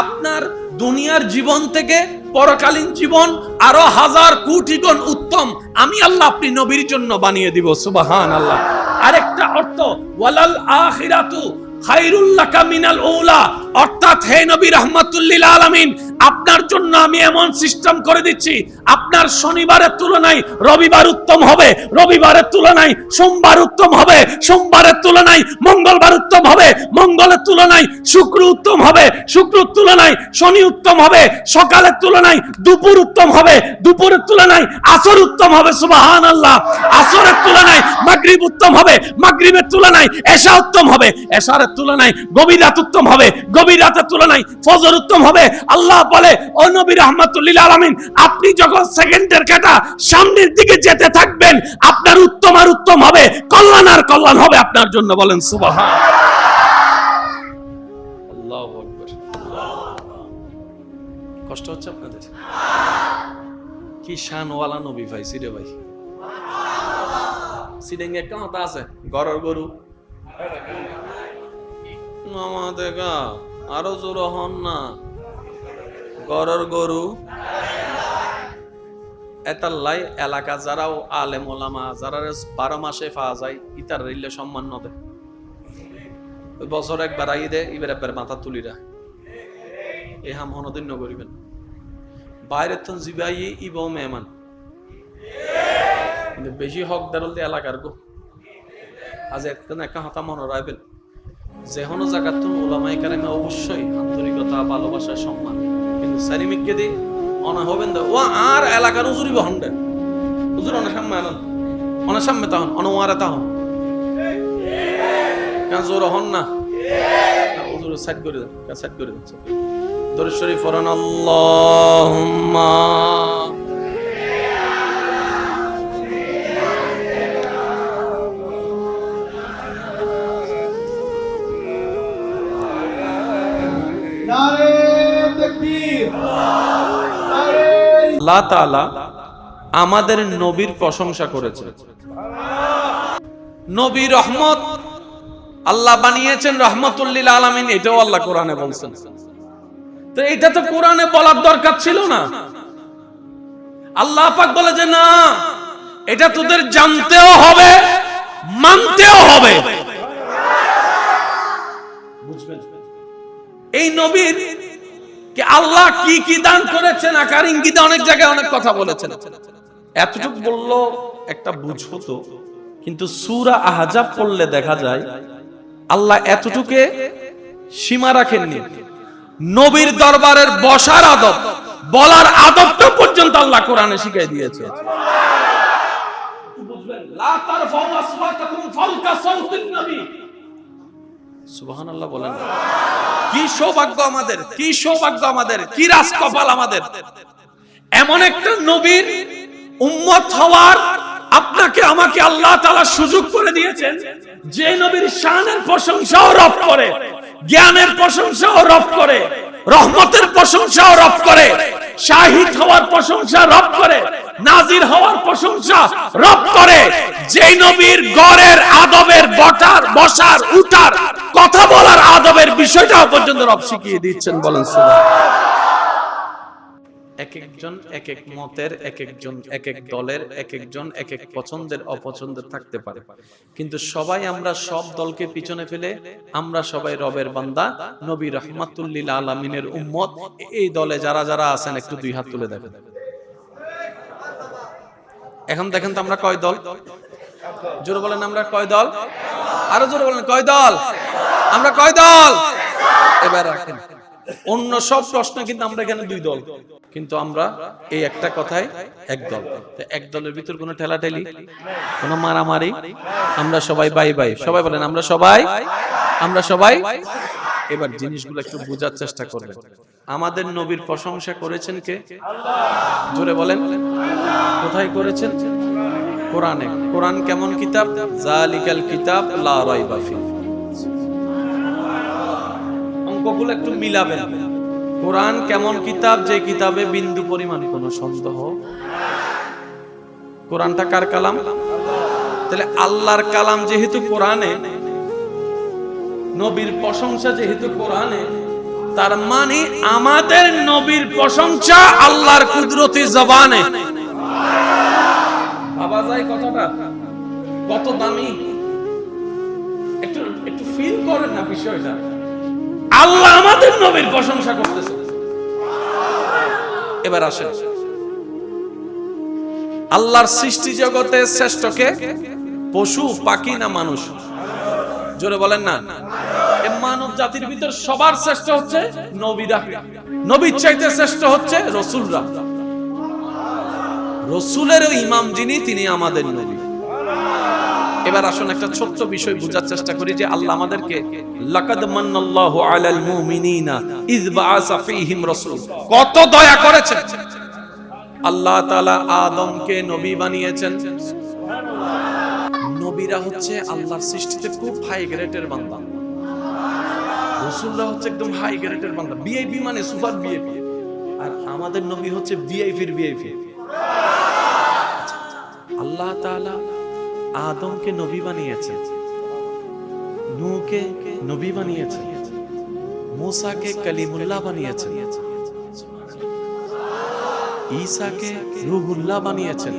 আপনার দুনিয়ার জীবন থেকে পরকালীন জীবন আরো হাজার কোটি গুণ উত্তম আমি আল্লাহ আপনি নবীর জন্য বানিয়ে দিব, সুবহানাল্লাহ। আরেকটা অর্থ ওয়ালাল আখিরাতু খায়রুল লাকা মিনাল উলা, অর্থাৎ হে নবী রাহমাতুল লিল আলামিন, আপনার জন্য আমি এমন সিস্টেম করে দিচ্ছি, আপনার শনিবারের তুলনায় রবিবার উত্তম হবে, রবিবারের তুলনায় সোমবার উত্তম হবে, সোমবারের তুলনায় মঙ্গলবার উত্তম হবে, মঙ্গলের তুলনায় শুক্র উত্তম হবে, শুক্রের তুলনায় শনি উত্তম হবে, সকালের তুলনায় দুপুর উত্তম হবে, দুপুরের তুলনায় আসর উত্তম হবে, সুবহানাল্লাহ। আসরের তুলনায় মাগরিব উত্তম হবে, মাগরিবের তুলনায় এশা উত্তম হবে, এশার তুলনায় গভীর রাত উত্তম হবে, গভীর রাতের তুলনায় ফজর উত্তম হবে। আল্লাহ বলে, ও নবী রাহমাতুল লিল আলামিন, আপনি যখন সেকেন্ডের কাঁটা সামনের দিকে যেতে থাকবেন, আপনার উত্তম আর উত্তম হবে, কল্যাণ আর কল্যাণ হবে আপনার জন্য। বলেন সুবহানাল্লাহ। আল্লাহু আকবার। কষ্ট হচ্ছে আপনাদের? কি শানওয়ালা নবী পাইছি রে ভাই। সিডেঙ্গে একটা কথা আছে, গরর গরু মামা দেখা আরো জোর হন না, গরর গরু এতাল্লাই এলাকা যারাও আলেম ওলামা যারা 12 মাসে পাওয়া যায়, ইতার রিলে সম্মান নদে, ওই বছর একবার আই দে, এবার একবার মাথা তুলিরা এ হাম হনদিন করিবেন। বাইরের তো জিবাই ইব মেহমান, কিন্তু বেশি হকদার হলে এলাকার গো। আজ একটা হাতা মনে রাখবেন, যে কোনো জায়গার তো ওলামায়ে কেরামে অবশ্যই আন্তরিকতা, ভালোবাসা, সম্মান, কিন্তু সারিমিককে দি অনা হবেন ও আর এলাকার উজুরি বহন্ডেন হুজুর অনেক সামনে আনন্দ অনেক সামনে তখন অনুমারে তখন কেন জোর হন না হুজুর সাইড করে দেন সাইড করে দিচ্ছে দরুদ শরীফ পড়েন আল্লাহুম্মা আল্লাহ তাআলা আমাদের নবীর প্রশংসা করেছে। নবী রহমত আল্লাহ বানিয়েছেন রহমাতুল লিল আলামিন, এটাও আল্লাহ কোরআনে বলছেন। তো এটা তো কোরআনে বলার দরকার ছিল না। আল্লাহ পাক বলে যে না, এটা তোদের জানতেও হবে মানতেও হবে। বুঝবেন এই নবীর কে আল্লাহ কি কি দান করেছেন আকার ইঙ্গিতে অনেক জায়গায় অনেক কথা বলেছেন। এতটুকু বললো একটা বুঝো তো, কিন্তু সূরা আহজাব পড়লে দেখা যায় আল্লাহ এতটুকে সীমা রাখেননি। নবীর দরবারের বসার আদব, বলার আদবটা পর্যন্ত আল্লাহ কোরআনে শিখিয়ে দিয়েছে। বুঝবেন লা তারফাউ আসওয়াতাকুম ফাওকা সাওতিন নবী। সুবহানাল্লাহ বলেন। কি সৌভাগ্য আমাদের, কি সৌভাগ্য আমাদের, কি রাজকপাল আমাদের। এমন একটা নবীর উম্মত হওয়ার আপনাকে আমাকে আল্লাহ তাআলা সুযোগ করে দিয়েছেন, যে নবীর শানের প্রশংসাও রব করে, জ্ঞানের প্রশংসাও রব করে, রহমতের প্রশংসাও রব করে, শাহিদ হওয়ার প্রশংসা রব করে, নাজির হওয়ার প্রশংসা রব করে। যে নবীর গড়ের আদবের বসার উঠার কথা বলার আদবের বিষয়টাও পর্যন্ত রব শিখিয়ে দিচ্ছেন। বলেন সুবহানাল্লাহ। এক একজন এক এক মতের, এক একজন এক এক দলের, এক একজন এক এক পছন্দের অপছন্দের থাকতে পারে, কিন্তু সবাই আমরা সব দলকে পিছনে ফেলে আমরা সবাই রবের বান্দা, নবী রাহমাতুল লিল আলামিনের উম্মত। এই দলে যারা যারা আছেন একটু দুই হাত তুলে দেখেন। এখন দেখেন তো আমরা কয় দল? জোরে বলেন আমরা কয় দল? আরো জোরে বলেন কয় দল? আমরা কয় দল? এবার রাখেন অন্য সব প্রশ্ন কিন্তু আমরা এখানে দুই দল, কিন্তু আমরা এই একটা কথায় এক দল। এক দলের ভিতর কোনো ঠেলাঠেলি, কোনো মারামারি, আমরা সবাই বাই বাই। সবাই বলেন আমরা সবাই, আমরা সবাই। এবার জিনিসগুলো একটু বোঝার চেষ্টা করবেন। আমাদের নবীর প্রশংসা করেছেন কে? জোরে বলেন। কোথায় করেছেন? কোরআনে। কোরআন কেমন কিতাব? জালিকাল কিতাব লা রাইবা ফি। অঙ্কগুলো একটু মিলাবেন। কোরআন কেমন কিতাব? যে কিতাবে বিন্দু পরিমাণ কোনো সন্দেহ। কোরআনটা কার কালাম? তাহলে আল্লাহর কালাম যেহেতু কোরআনে, নবীর প্রশংসা যেহেতু কোরআনে, তার মানে আমাদের নবীর প্রশংসা আল্লাহর কুদরতি জবানে। ভাবা যায় কথাটা কত দামি? একটু একটু ফিল করেন না বিষয়টা। আল্লাহ আমাদের নবীর প্রশংসা করতেছে। এবার আসেন, আল্লাহর সৃষ্টি জগতে শ্রেষ্ঠ কে? পশু, পাখি না মানুষ? জোরে বলেন না। মানব জাতির ভিতর সবার শ্রেষ্ঠ হচ্ছে নবীরা। নবীর চাইতে শ্রেষ্ঠ হচ্ছে রাসূলরা। রাসূলেরও ইমাম যিনি, তিনি আমাদের নবী। এবার আসুন একটা ছোট্ট বিষয় বোঝার চেষ্টা করি যে আল্লাহ আমাদেরকে লাকাদ মান্নাল্লাহু আলাল মুমিনিনা ইয বাআসা ফীহিম রাসূল, কত দয়া করেছেন। আল্লাহ তাআলা আদমকে নবী বানিয়েছেন। নবীরা হচ্ছে আল্লাহর সৃষ্টিতে খুব হাই গ্রেডের বান্দা, রাসূলরা হচ্ছে একদম হাই গ্রেডের বান্দা, ভিআইপি মানে সুপার ভিআইপি। আর আমাদের নবী হচ্ছে ভিআইপির ভিআইপি। আল্লাহ তাআলা আদমকে নবী বানিয়েছেন, নূহকে নবী বানিয়েছেন, मूसाকে কলিমুল্লাহ বানিয়েছেন, ঈসাকে রূহুল্লাহ বানিয়েছেন,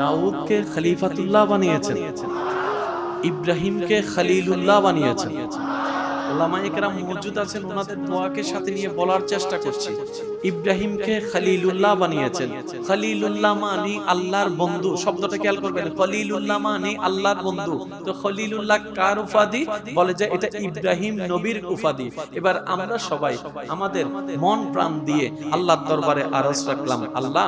দাউদকে খলিফাতুল্লাহ বানিয়েছেন, ইব্রাহিমকে খলিলুল্লাহ বানিয়েছেন, উলামায়ে কেরাম মওজুদ আছেন, ওনাদের দোয়াকে সাথে নিয়ে বলার চেষ্টা করছি। ইব্রাহিমকে খলিলুল্লাহ বানিয়েছেন। খলিলুল্লাহ মানে আল্লাহর বন্ধু, শব্দটা খেয়াল করবেন। খলিলুল্লাহ মানে আল্লাহর বন্ধু। তো খলিলুল্লাহ কার উপাধি? বলে যে এটা ইব্রাহিম নবীর উপাধি। এবার আমরা সবাই আমাদের মন প্রাণ দিয়ে আল্লাহর দরবারে আরজ রাখলাম, আল্লাহ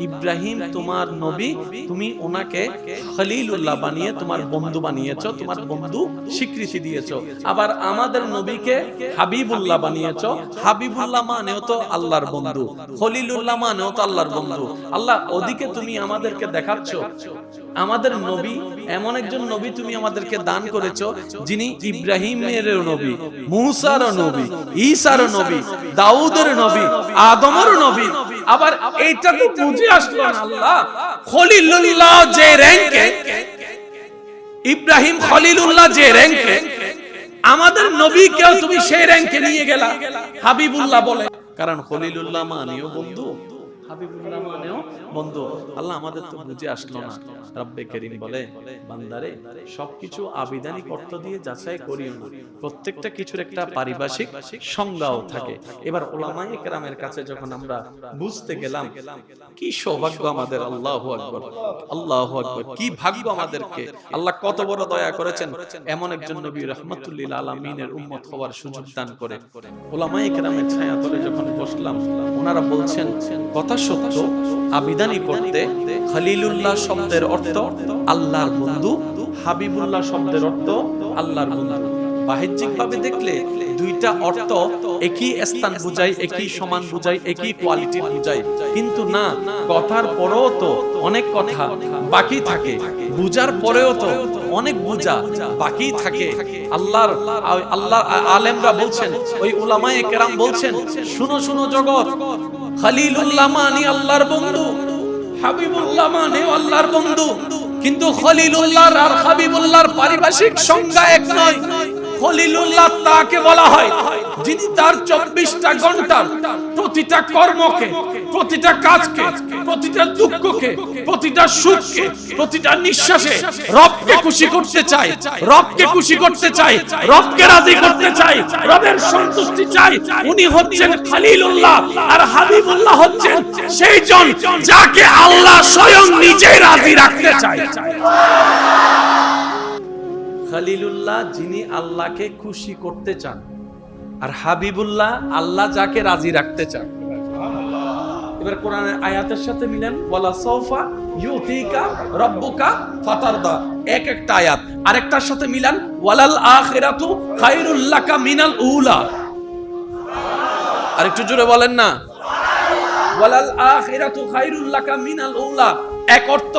ইব্রাহিম তোমার নবী, তুমি ওনাকে খলিলুল্লাহ বানিয়ে তোমার বন্ধু বানিয়েছো, তোমার বন্ধু স্বীকৃতি দিয়েছো। আবার আমাদের নবীকে হাবিবুল্লাহ বানিয়েছো। হাবিবুল্লাহ মানেও তো আল্লাহর বন্ধু, খলিলুল্লাহ মানেও তো আল্লাহর বন্ধু। আল্লাহ ওদিকে তুমি আমাদেরকে দেখাচ্ছ আমাদের নবী এমন একজন নবী তুমি আমাদেরকে দান করেছো, যিনি ইব্রাহিমের নবী, মূসার নবী, ঈসার নবী, দাউদের নবী, আদমের নবী। আবার এইটা তো বুঝে আসলো না আল্লাহ খলিলুল্লাহ যে র‍্যাঙ্কে, ইব্রাহিম খলিলুল্লাহ যে র‍্যাঙ্কে, আমাদের নবীকেও তুমি সেই র‍্যাঙ্কে নিয়ে গেলা হাবিবুল্লাহ বলে। কারণ খলিলুল্লাহ মানেও বন্ধু, হাবিবুল্লাহ মানেও বন্ধু। আল্লাহ আমাদের তো বুঝে আসলো না। রব্বে করিম বলে, বান্দারে সবকিছু আবিধানিক অর্থ দিয়ে যাচাই করিও না, প্রত্যেকটা কিছুর একটা পারিভাষিক সংজ্ঞাও থাকে। এবার উলামায়ে কেরামের কাছে যখন আমরা বুঝতে গেলাম, কি সৌভাগ্য আমাদের, আল্লাহু আকবার, আল্লাহু আকবার, কি ভাগ্য আমাদেরকে। আল্লাহ কত বড় দয়া করেছেন, এমন একজন নবী রাহমাতুল লিল আলামিনের উম্মত হওয়ার সুযোগ দান করে। উলামায়ে কেরামের ছায়াতলে যখন বসলাম, ওনারা বলছেন কথা সত্য, আবিধানিক অর্থে খলিলুল্লাহ শব্দের অর্থ আল্লাহর বন্ধু, হাবিবুল্লাহ শব্দের অর্থ আল্লাহর বন্ধু। বাহ্যিক ভাবে দেখলে দুইটা অর্থ একই স্থান বুঝায়, একই সমান বুঝায়, একই কোয়ালিটি বুঝায়, কিন্তু না, কথার পরেও তো অনেক কথা বাকি থাকে, বুঝার পরেও তো অনেক বুঝা বাকি থাকে। আল্লাহ আলেমরা বলছেন, ওই উলামায়ে কেরাম বলছেন, শুনো শুনো জগৎ, খলিলুল্লাহ মানে আল্লাহর বন্ধু, হাবিবুল্লাহ মানে আল্লাহর বন্ধু, কিন্তু খলিলুল্লাহ আর হাবিবুল্লাহর পারিভাষিক সংজ্ঞা এক নয়। খলিলুল্লাহ তাকে বলা হয় যিনি তার 24টা ঘন্টার প্রতিটা কর্মকে, প্রতিটা কাজকে, প্রতিটা দুঃখকে, প্রতিটা সুখকে, প্রতিটা নিঃশ্বাসে রবকে খুশি করতে চায়, রবকে খুশি করতে চায়, রবকে রাজি করতে চায়, রবের সন্তুষ্টি চায়। উনি হচ্ছেন খলিলুল্লাহ, আর হাবিবুল্লাহ হচ্ছেন সেই জন যাকে আল্লাহ স্বয়ং নিজে রাজি রাখতে চায়। খলিলুল্লাহ যিনি আল্লাহকে খুশি করতে চান, আর হাবিবুল্লাহ আল্লাহ যাকে রাজি রাখতে চান। এবার কোরআনের আয়াতের সাথে মিলেন, ওয়ালা সাউফা ইউতিকা রাব্বুকা ফাতারদা, এক একটা আয়াত আরেকটার সাথে মিলান, ওয়ালাল আখিরাতু খায়রুল লাকা মিনাল উলা। আরেকটু জোরে বলেন না, ওয়ালাল আখিরাতু খায়রুল লাকা মিনাল উলা। এক অর্থ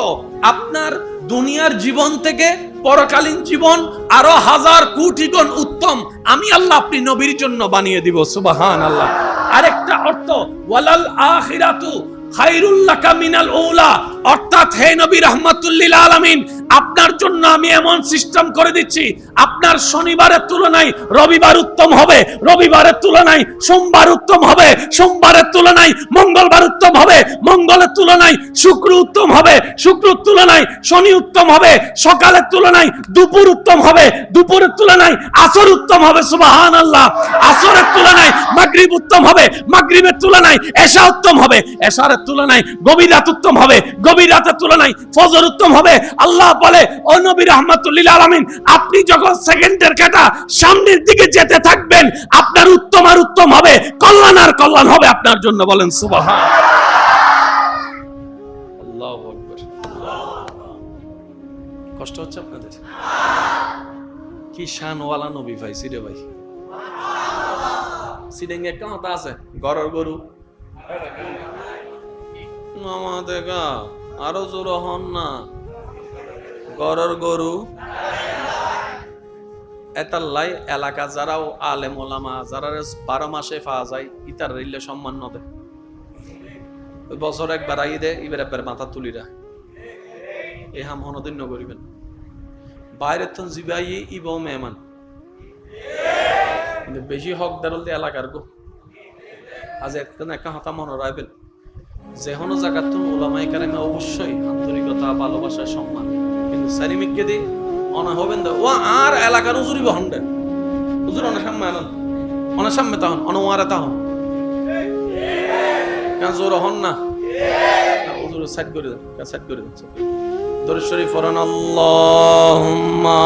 আপনার দুনিয়ার জীবন থেকে পরকালীন জীবন আরো হাজার কোটি গুণ উত্তম আমি আল্লাহ আপনি নবীর জন্য বানিয়ে দিব, সুবহানাল্লাহ। আরেকটা অর্থ ওয়ালাল আখিরাতু খায়রুল লাকা মিনাল উলা, অর্থাৎ হে নবী রাহমাতুল লিল আলামিন, আপনার জন্য আমি এমন সিস্টেম করে দিচ্ছি, আপনার শনিবারের তুলনায় রবিবার উত্তম হবে, রবিবারের তুলনায় সোমবার উত্তম হবে, সোমবারের তুলনায় মঙ্গলবার উত্তম হবে, মঙ্গলের তুলনায় শুক্র উত্তম হবে, শুক্রের তুলনায় শনি উত্তম হবে, সকালের তুলনায় দুপুর উত্তম হবে, দুপুরের তুলনায় আসর উত্তম হবে, সুবহানাল্লাহ। আসরের তুলনায় মাগরিব উত্তম হবে, মাগরিবের তুলনায় এশা উত্তম হবে, এশার তুলনায় গভীর রাত উত্তম হবে, গভীর রাতের তুলনায় ফজর উত্তম হবে। আল্লাহ বলে, ও নবী রাহমাতুল লিল আলামিন, আপনি যখন সেকেন্ডের কাঁটা সামনের দিকে যেতে থাকবেন, আপনার উত্তম আর উত্তম হবে, কল্যাণ আর কল্যাণ হবে আপনার জন্য। বলেন সুবহানাল্লাহ। আল্লাহু আকবার। কষ্ট হচ্ছে আপনাদের? কি শানওয়ালা নবী পাইছি রে ভাই। সিডেঙ্গে একটা কথা আছে, গরর গরু মামা দেখা আরো জোর হন না, গরর গরু। এতাল্লাই এলাকা যারাও আলেম ওলামা যারা 12 মাসে পাওয়া যায়, ইতার রিলে সম্মান নদে, বছর একবার আই দে, এবার একবার মাথা তুলিরা এ হাম হনদিন করিবেন। বাইরে তো জিবাই ইব মেহমান, কিন্তু বেশি হকদার হলে এলাকার গো। আজ একটা হতা মনে রাখবেন, যে কোনো জায়গার তো ওলামায়ে কেরামে অবশ্যই আন্তরিকতা, ভালোবাসা, সম্মান, কিন্তু সারিমিককে দি অনা হবেন ও আর এলাকার উজুরি বহন্ডে হুজুর অনেক সামনে আনন্দ অনেক সামনে তখন অনুমারে তখন কেন জোর হন না হুজুর সাইড করে দেন সাইড করে দিচ্ছে দরুদ শরীফ পড়েন আল্লাহুম্মা